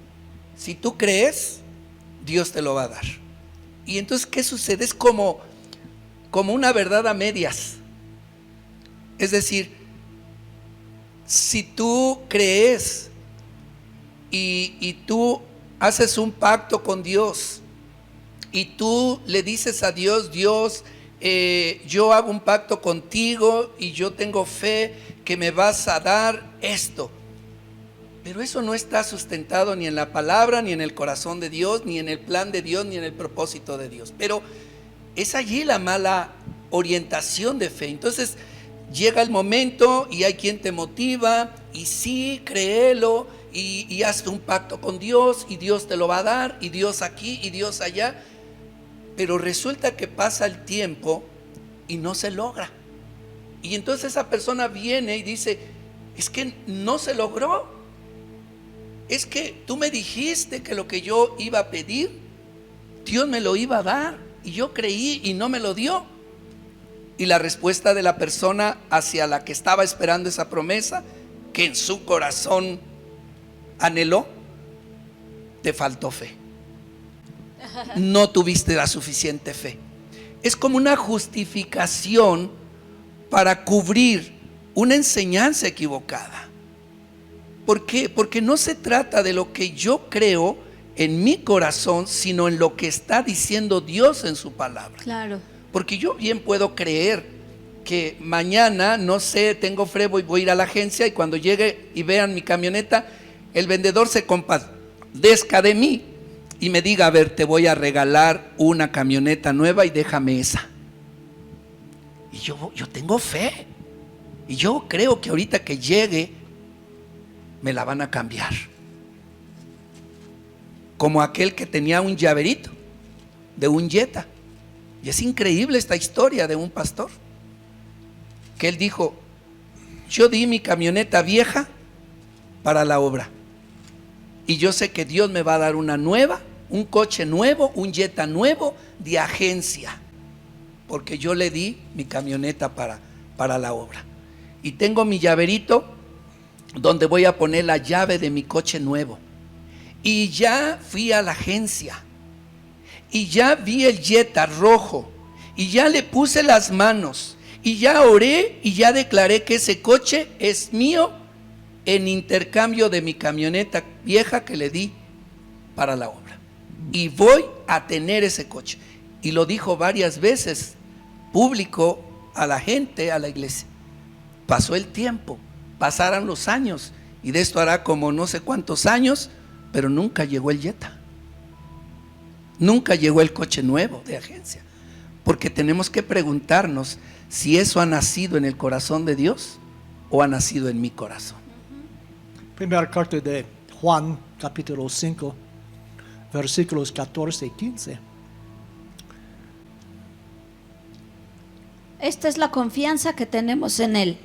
si tú crees, Dios te lo va a dar. Y entonces, ¿qué sucede? Es como una verdad a medias. Es decir, si tú crees y tú haces un pacto con Dios y tú le dices a Dios, Dios, yo hago un pacto contigo y yo tengo fe que me vas a dar esto. Pero eso no está sustentado ni en la palabra, ni en el corazón de Dios, ni en el plan de Dios, ni en el propósito de Dios. Pero es allí la mala orientación de fe. Entonces llega el momento y hay quien te motiva y sí, créelo y haz un pacto con Dios y Dios te lo va a dar y Dios aquí y Dios allá. Pero resulta que pasa el tiempo y no se logra. Y entonces esa persona viene y dice, es que no se logró. Es que tú me dijiste que lo que yo iba a pedir, Dios me lo iba a dar. Y yo creí y no me lo dio. Y la respuesta de la persona hacia la que estaba esperando esa promesa, que en su corazón anheló, te faltó fe. No tuviste la suficiente fe. Es como una justificación para cubrir una enseñanza equivocada. ¿Por qué? Porque no se trata de lo que yo creo en mi corazón, sino en lo que está diciendo Dios en su palabra. Claro. Porque yo bien puedo creer que mañana, no sé, tengo frevo y voy a ir a la agencia y cuando llegue y vean mi camioneta, el vendedor se compadezca de mí y me diga, a ver, te voy a regalar una camioneta nueva y déjame esa. Y yo tengo fe. Y yo creo que ahorita que llegue, me la van a cambiar. Como aquel que tenía un llaverito de un Jetta. Y es increíble esta historia de un pastor, que él dijo, yo di mi camioneta vieja para la obra. Y yo sé que Dios me va a dar una nueva, un coche nuevo, un Jetta nuevo de agencia. Porque yo le di mi camioneta para la obra. Y tengo mi llaverito donde voy a poner la llave de mi coche nuevo. Y ya fui a la agencia y ya vi el Jetta rojo y ya le puse las manos y ya oré y ya declaré que ese coche es mío en intercambio de mi camioneta vieja que le di para la obra. Y voy a tener ese coche. Y lo dijo varias veces, público, a la gente, a la iglesia. Pasó el tiempo, pasaron los años, y de esto hará como no sé cuántos años, pero nunca llegó el Jetta. Nunca llegó el coche nuevo de agencia. Porque tenemos que preguntarnos si eso ha nacido en el corazón de Dios o ha nacido en mi corazón. Primera carta de Juan, capítulo 5, versículos 14 y 15. Esta es la confianza que tenemos en Él.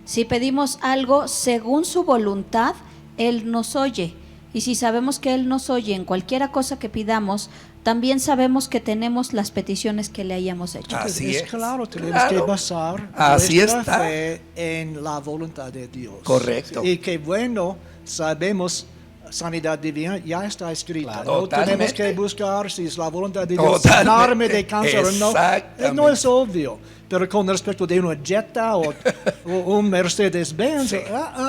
Si pedimos algo según su voluntad, Él nos oye. Y si sabemos que Él nos oye en cualquiera cosa que pidamos, también sabemos que tenemos las peticiones que le hayamos hecho. Así es. Claro, tenemos Claro. que basar Así nuestra está. fe en la voluntad de Dios. Correcto. Y que bueno, sabemos, sanidad divina ya está escrita. Claro. No Totalmente. tenemos que buscar si es la voluntad de Dios Totalmente. sanarme de cáncer o no. Exactamente. No es obvio. Pero con respecto de una Jetta o un Mercedes-Benz, Sí.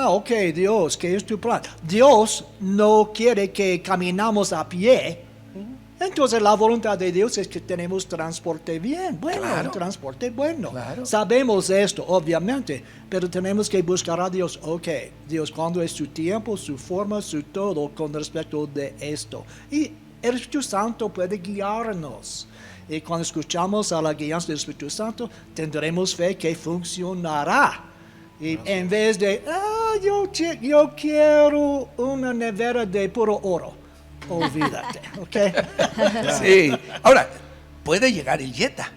ok, Dios, ¿qué es tu plan? Dios no quiere que caminamos a pie. Entonces la voluntad de Dios es que tenemos transporte bien, bueno, Claro. un transporte bueno. Claro. Sabemos esto, obviamente, pero tenemos que buscar a Dios. Ok, Dios, ¿cuándo es su tiempo, su forma, su todo con respecto de esto? Y el Espíritu Santo puede guiarnos. Y cuando escuchamos a la guianza del Espíritu Santo, tendremos fe que funcionará. Y en vez de, yo quiero una nevera de puro oro. Olvídate, ¿ok? Sí. Ahora, puede llegar el Jetta.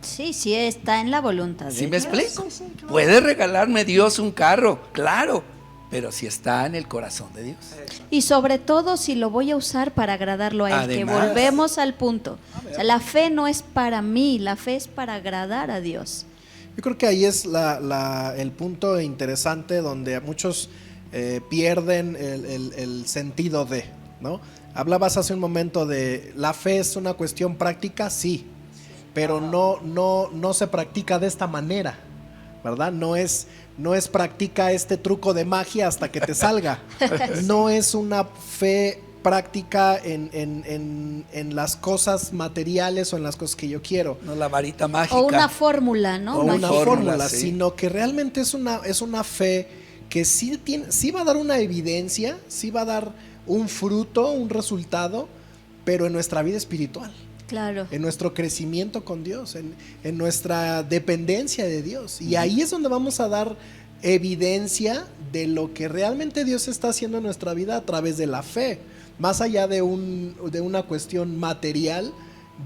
Sí, sí, está en la voluntad de ¿Sí me Dios. explico? Puede regalarme Dios un carro, claro, pero si está en el corazón de Dios. Y sobre todo si lo voy a usar para agradarlo a Él, que Además. volvemos al punto. O sea, la fe no es para mí, la fe es para agradar a Dios. Yo creo que ahí es el punto interesante donde muchos pierden el sentido de, ¿no? Hablabas hace un momento de la fe es una cuestión práctica, sí, pero no se practica de esta manera, ¿verdad? No es practica este truco de magia hasta que te salga. No es una fe práctica en las cosas materiales o en las cosas que yo quiero. No la varita mágica. O una fórmula, ¿no? O una fórmula, fórmula, sí. sino que realmente es una fe que sí va a dar una evidencia, sí va a dar un fruto, un resultado, pero en nuestra vida espiritual, Claro. en nuestro crecimiento con Dios, en nuestra dependencia de Dios. Y ahí es donde vamos a dar evidencia de lo que realmente Dios está haciendo en nuestra vida a través de la fe. Más allá de una cuestión material,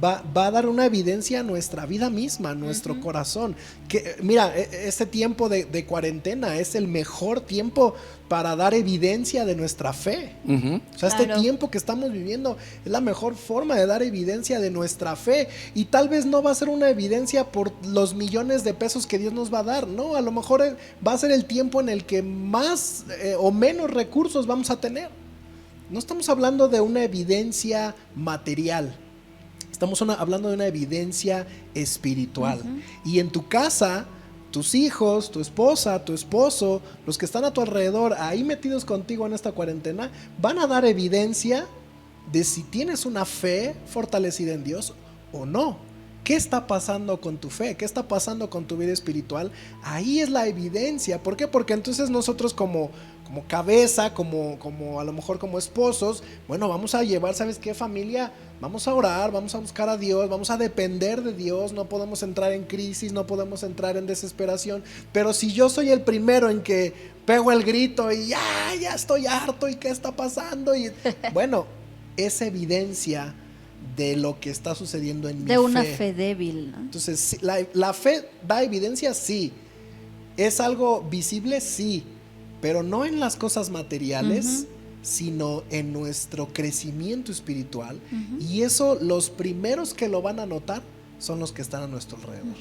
va a dar una evidencia a nuestra vida misma, a nuestro corazón. Que, mira, este tiempo de cuarentena es el mejor tiempo para dar evidencia de nuestra fe. Ujú. O sea, Claro. este tiempo que estamos viviendo es la mejor forma de dar evidencia de nuestra fe. Y tal vez no va a ser una evidencia por los millones de pesos que Dios nos va a dar, ¿no? A lo mejor va a ser el tiempo en el que más o menos recursos vamos a tener. No estamos hablando de una evidencia material. Estamos hablando de una evidencia espiritual. Y en tu casa, tus hijos, tu esposa, tu esposo, los que están a tu alrededor, ahí metidos contigo en esta cuarentena, van a dar evidencia de si tienes una fe fortalecida en Dios o no. ¿Qué está pasando con tu fe? ¿Qué está pasando con tu vida espiritual? Ahí es la evidencia. ¿Por qué? Porque entonces nosotros como cabeza, como a lo mejor como esposos, bueno, vamos a llevar, ¿sabes qué, familia? Vamos a orar, vamos a buscar a Dios, vamos a depender de Dios, no podemos entrar en crisis, no podemos entrar en desesperación, pero si yo soy el primero en que pego el grito y ya estoy harto y ¿qué está pasando? Y bueno, es evidencia de lo que está sucediendo en mi fe. De una fe débil, ¿no? Entonces, sí, la fe da evidencia, sí. ¿Es algo visible? Sí. Pero no en las cosas materiales, sino en nuestro crecimiento espiritual. Y eso, los primeros que lo van a notar son los que están a nuestro alrededor.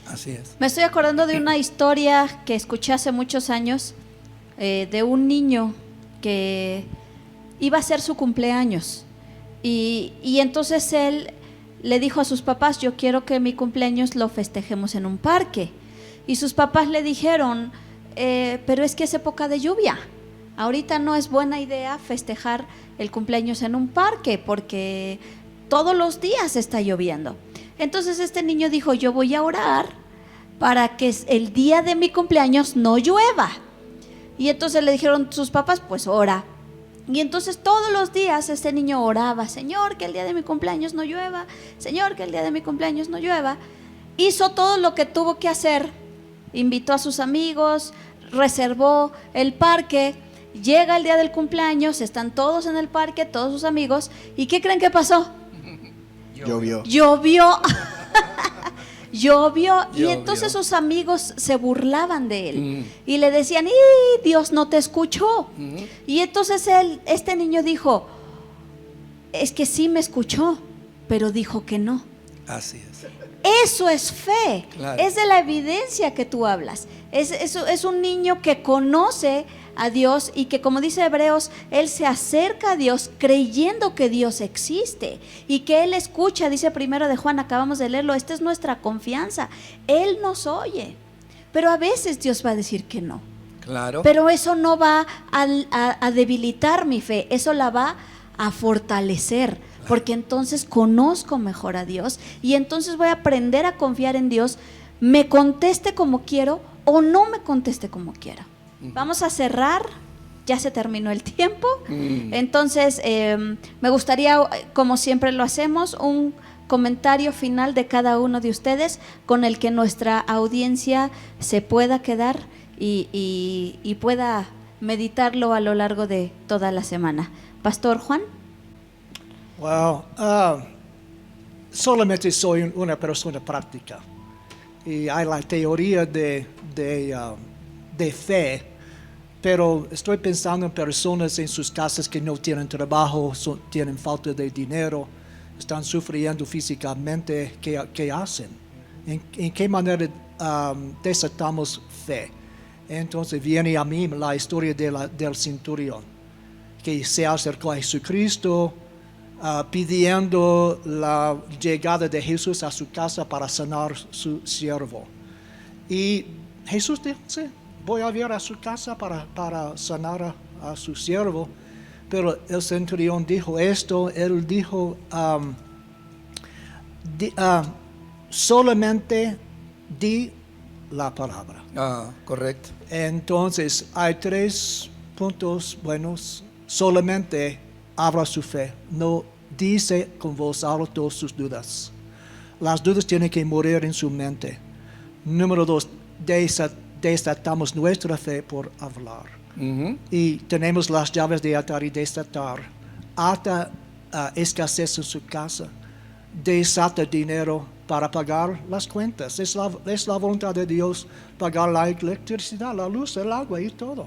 Así es. Me estoy acordando de una historia que escuché hace muchos años de un niño que iba a ser su cumpleaños y entonces él le dijo a sus papás: yo quiero que mi cumpleaños lo festejemos en un parque. Y sus papás le dijeron: pero es que es época de lluvia. Ahorita no es buena idea festejar el cumpleaños en un parque porque todos los días está lloviendo. Entonces este niño dijo, yo voy a orar para que el día de mi cumpleaños no llueva. Y entonces le dijeron sus papás, pues ora. Y entonces todos los días este niño oraba, Señor, que el día de mi cumpleaños no llueva, Señor, que el día de mi cumpleaños no llueva. Hizo todo lo que tuvo que hacer, invitó a sus amigos, reservó el parque. Llega el día del cumpleaños, están todos en el parque, todos sus amigos. ¿Y qué creen que pasó? Llovió. Llovió. Y entonces sus amigos se burlaban de él y le decían, Dios no te escuchó. Y entonces este niño dijo, es que sí me escuchó, pero dijo que no. Así es. Eso es fe, Claro. es de la evidencia que tú hablas. Es un niño que conoce a Dios y que, como dice Hebreos, él se acerca a Dios creyendo que Dios existe y que él escucha. Dice primero de Juan, acabamos de leerlo, esta es nuestra confianza. Él nos oye, pero a veces Dios va a decir que no. Claro. Pero eso no va a debilitar mi fe, eso la va a fortalecer, porque entonces conozco mejor a Dios y entonces voy a aprender a confiar en Dios, me conteste como quiero o no me conteste como quiera. Vamos a cerrar, ya se terminó el tiempo. Entonces me gustaría, como siempre lo hacemos, un comentario final de cada uno de ustedes con el que nuestra audiencia se pueda quedar y pueda meditarlo a lo largo de toda la semana. Pastor Juan. Wow, solamente soy una persona práctica y hay la teoría de fe, pero estoy pensando en personas en sus casas que no tienen trabajo, tienen falta de dinero, están sufriendo físicamente. ¿Qué hacen? ¿En qué manera desatamos fe? Entonces viene a mí la historia del centurión, que se acercó a Jesucristo, pidiendo la llegada de Jesús a su casa para sanar su siervo. Y Jesús dice, voy a ir a su casa para sanar a su siervo. Pero el centurión dijo esto, él dijo, solamente di la palabra. Correcto. Entonces hay 3 puntos buenos. Solamente habla su fe, no dice con voz alta sus dudas. Las dudas tienen que morir en su mente. Número 2, desatamos nuestra fe por hablar. Y tenemos las llaves de atar y desatar. Ata escasez en su casa, desata dinero para pagar las cuentas. Es la voluntad de Dios pagar la electricidad, la luz, el agua y todo.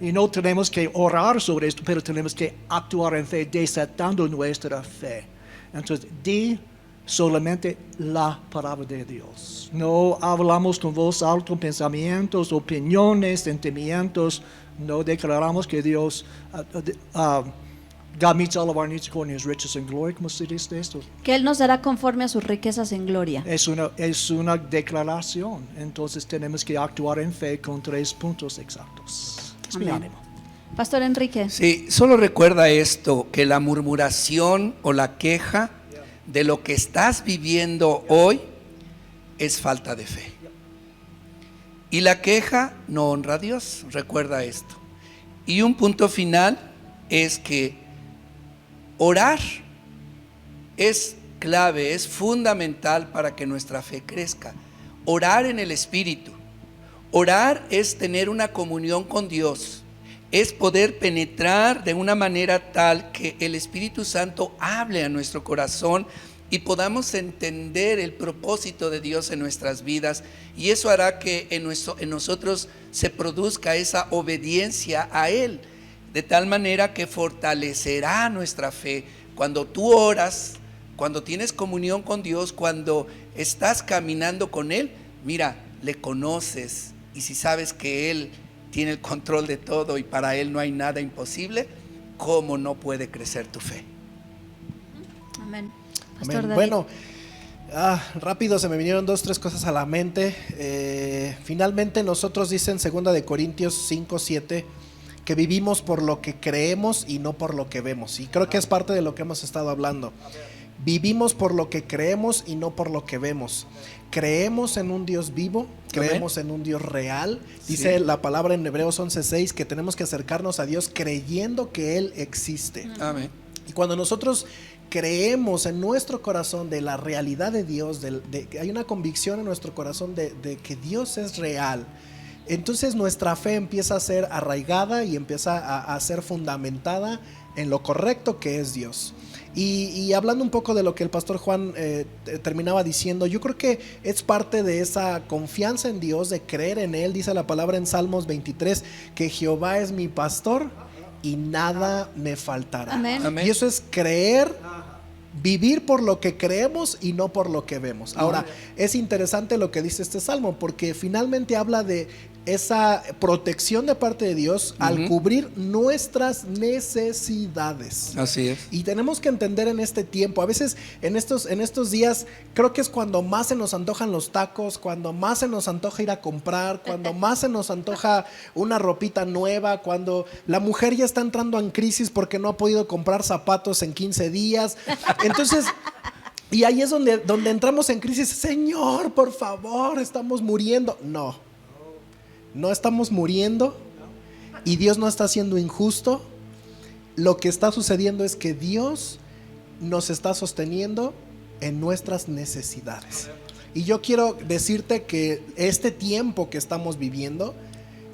Y no tenemos que orar sobre esto, pero tenemos que actuar en fe, desatando nuestra fe. Entonces, di solamente la palabra de Dios. No hablamos con voz alta, pensamientos, opiniones, sentimientos. No declaramos que Dios God meets all of our needs according to his riches and glory. ¿Cómo se dice esto? Que Él nos dará conforme a sus riquezas en gloria. Es una declaración. Entonces tenemos que actuar en fe con 3 puntos exactos. Es mi Amén. ánimo. Pastor Enrique. Sí, solo recuerda esto, que la murmuración o la queja de lo que estás viviendo hoy es falta de fe. Y la queja no honra a Dios, recuerda esto. Y un punto final es que orar es clave, es fundamental para que nuestra fe crezca. Orar en el Espíritu. Orar es tener una comunión con Dios, es poder penetrar de una manera tal que el Espíritu Santo hable a nuestro corazón y podamos entender el propósito de Dios en nuestras vidas, y eso hará que en nosotros se produzca esa obediencia a Él, de tal manera que fortalecerá nuestra fe. Cuando tú oras, cuando tienes comunión con Dios, cuando estás caminando con Él, mira, le conoces. Y si sabes que Él tiene el control de todo y para Él no hay nada imposible, ¿cómo no puede crecer tu fe? Amén. Amén. Pastor David. Bueno, Rápido se me vinieron 2, 3 cosas a la mente. Finalmente nosotros, dicen 2 de Corintios 5, 7, que vivimos por lo que creemos y no por lo que vemos. Y creo que es parte de lo que hemos estado hablando. Vivimos por lo que creemos y no por lo que vemos. Creemos en un Dios vivo, creemos en un Dios real. Dice la palabra en Hebreos 11:6 que tenemos que acercarnos a Dios creyendo que Él existe. Amén. Y cuando nosotros creemos en nuestro corazón de la realidad de Dios, hay una convicción en nuestro corazón de que Dios es real, entonces nuestra fe empieza a ser arraigada y empieza a ser fundamentada en lo correcto que es Dios. Y hablando un poco de lo que el pastor Juan terminaba diciendo, yo creo que es parte de esa confianza en Dios, de creer en Él. Dice la palabra en Salmos 23 que Jehová es mi pastor y nada me faltará. Amén. Amén. Y eso es creer, vivir por lo que creemos y no por lo que vemos. Ahora, es interesante lo que dice este salmo, porque finalmente habla de esa protección de parte de Dios al cubrir nuestras necesidades. Así es. Y tenemos que entender en este tiempo, a veces en estos días, creo que es cuando más se nos antojan los tacos, cuando más se nos antoja ir a comprar, cuando más se nos antoja una ropita nueva, cuando la mujer ya está entrando en crisis porque no ha podido comprar zapatos en 15 días. Entonces, y ahí es donde entramos en crisis. Señor, por favor, estamos muriendo. No estamos muriendo y Dios no está siendo injusto. Lo que está sucediendo es que Dios nos está sosteniendo en nuestras necesidades. Y yo quiero decirte que este tiempo que estamos viviendo,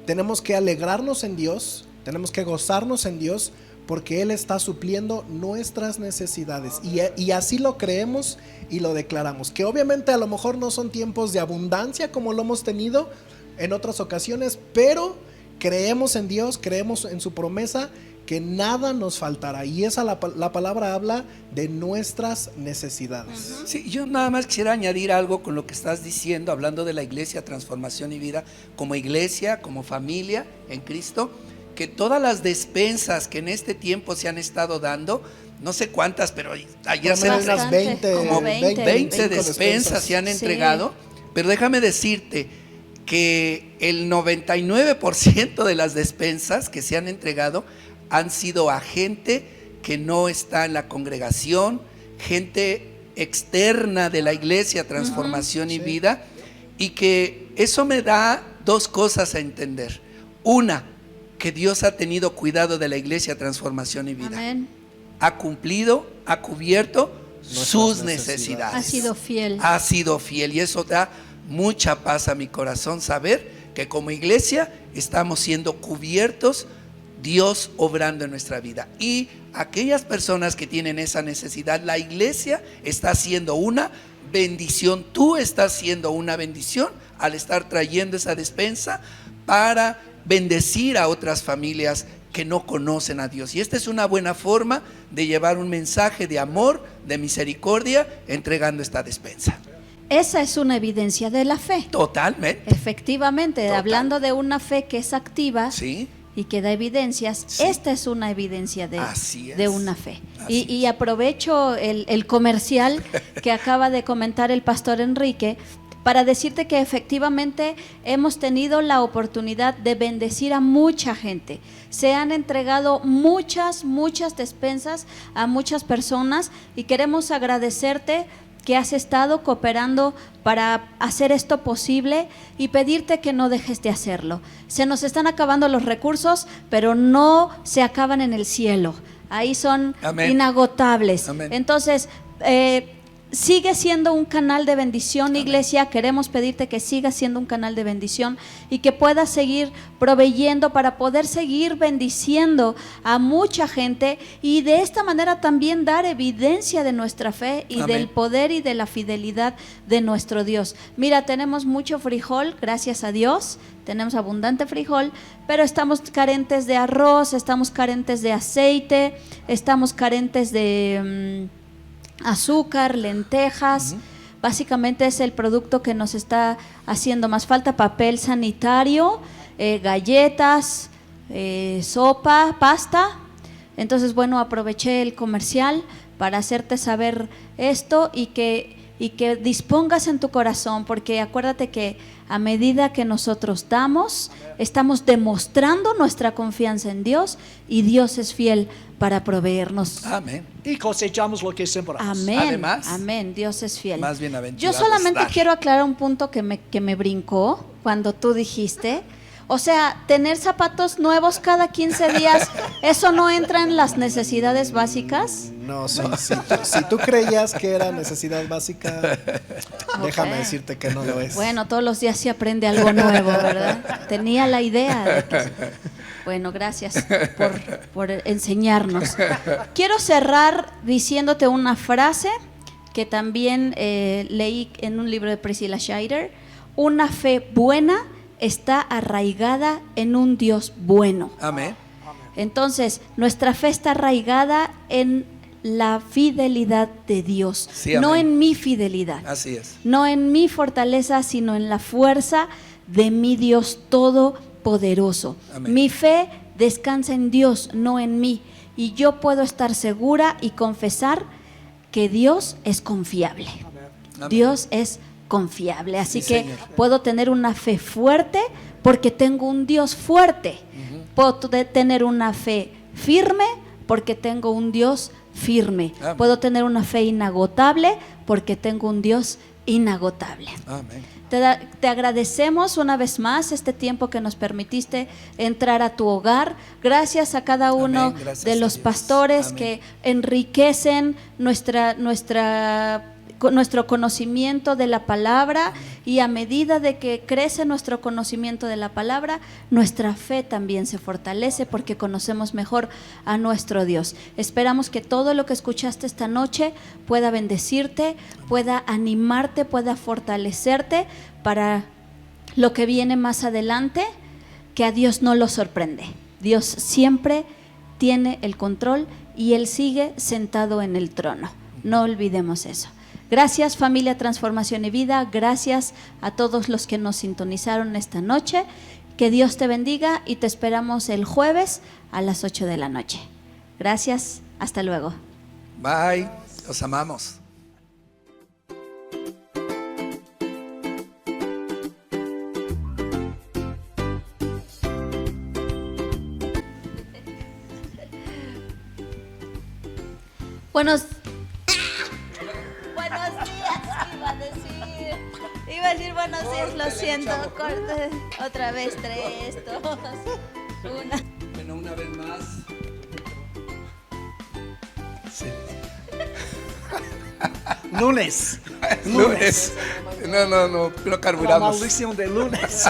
tenemos que alegrarnos en Dios, tenemos que gozarnos en Dios, porque Él está supliendo nuestras necesidades. Y así lo creemos y lo declaramos. Que obviamente a lo mejor no son tiempos de abundancia como lo hemos tenido en otras ocasiones, pero creemos en Dios, creemos en su promesa que nada nos faltará. Y esa la palabra habla de nuestras necesidades. Sí, yo nada más quisiera añadir algo con lo que estás diciendo, hablando de la iglesia, transformación y vida, como iglesia, como familia en Cristo, que todas las despensas que en este tiempo se han estado dando, no sé cuántas, pero ayer se unas Bastante, 20, como 20 despensas se han Sí. entregado, pero déjame decirte que el 99% de las despensas que se han entregado han sido a gente que no está en la congregación, gente externa de la iglesia, transformación y vida, y que eso me da 2 cosas a entender. Una, que Dios ha tenido cuidado de la iglesia, transformación y vida. Amén. Ha cumplido, ha cubierto sus necesidades. Ha sido fiel. Ha sido fiel, y eso da mucha paz a mi corazón, saber que como iglesia estamos siendo cubiertos, Dios obrando en nuestra vida. Y aquellas personas que tienen esa necesidad, la iglesia está haciendo una bendición. Tú estás siendo una bendición al estar trayendo esa despensa para bendecir a otras familias que no conocen a Dios. Y esta es una buena forma de llevar un mensaje de amor, de misericordia, entregando esta despensa. Esa es una evidencia de la fe. Totalmente. Efectivamente, Total. Hablando de una fe que es activa Sí. y que da evidencias, Sí. esta es una evidencia Así es. de una fe. Así Y aprovecho el comercial que acaba de comentar el pastor Enrique para decirte que efectivamente hemos tenido la oportunidad de bendecir a mucha gente. Se han entregado muchas despensas a muchas personas y queremos agradecerte que has estado cooperando para hacer esto posible y pedirte que no dejes de hacerlo. Se nos están acabando los recursos, pero no se acaban en el cielo. Ahí son Amén. inagotables. Amén. Entonces, sigue siendo un canal de bendición, iglesia. Queremos pedirte que siga siendo un canal de bendición y que puedas seguir proveyendo para poder seguir bendiciendo a mucha gente y de esta manera también dar evidencia de nuestra fe y Amén. del poder y de la fidelidad de nuestro Dios. Mira, tenemos mucho frijol, gracias a Dios. Tenemos abundante frijol, pero estamos carentes de arroz, estamos carentes de aceite, estamos carentes de azúcar, lentejas. Básicamente es el producto que nos está haciendo más falta. Papel sanitario, galletas, sopa, pasta. Entonces, bueno, aproveché el comercial para hacerte saber esto y que y que dispongas en tu corazón, porque acuérdate que a medida que nosotros damos, estamos demostrando nuestra confianza en Dios y Dios es fiel para proveernos. Amén. Y cosechamos lo que sembramos. Amén. Además, Amén. Dios es fiel. más Yo bienaventurados solamente dar. quiero aclarar un punto que me brincó cuando tú dijiste. O sea, tener zapatos nuevos cada 15 días, ¿eso no entra en las necesidades básicas? No, si tú creías que era necesidad básica, déjame decirte que no lo es. Bueno, todos los días se aprende algo nuevo, ¿verdad? Tenía la idea de que... Bueno, gracias por enseñarnos. Quiero cerrar diciéndote una frase que también leí en un libro de Priscilla Shirer. Una fe buena está arraigada en un Dios bueno. Amén. Entonces, nuestra fe está arraigada en la fidelidad de Dios, Sí, no amén. en mi fidelidad, Así es. no en mi fortaleza, sino en la fuerza de mi Dios todopoderoso. Amén. Mi fe descansa en Dios, no en mí, y yo puedo estar segura y confesar que Dios es confiable. Amén. Dios es confiable, así Sí, que Señor. puedo tener una fe fuerte porque tengo un Dios fuerte. Puedo tener una fe firme porque tengo un Dios firme. Amén. Puedo tener una fe inagotable porque tengo un Dios inagotable. Amén. Te agradecemos una vez más este tiempo que nos permitiste entrar a tu hogar. Gracias a cada uno Amén. Gracias de a los Dios. pastores Amén. que enriquecen nuestro conocimiento de la palabra, y a medida de que crece nuestro conocimiento de la palabra, nuestra fe también se fortalece porque conocemos mejor a nuestro Dios. Esperamos que todo lo que escuchaste esta noche pueda bendecirte, pueda animarte, pueda fortalecerte para lo que viene más adelante, que a Dios no lo sorprende. Dios siempre tiene el control y Él sigue sentado en el trono. No olvidemos eso. Gracias, familia Transformación y Vida. Gracias a todos los que nos sintonizaron esta noche. Que Dios te bendiga y te esperamos el jueves a las 8 de la noche. Gracias. Hasta luego. Bye. Los amamos. Buenos días, iba a decir buenos días, lo siento, corte, otra vez, 3, 2, 1. Bueno, una vez más. Sí. Lunes. Lunes. No, La carburamos. maldición de lunes.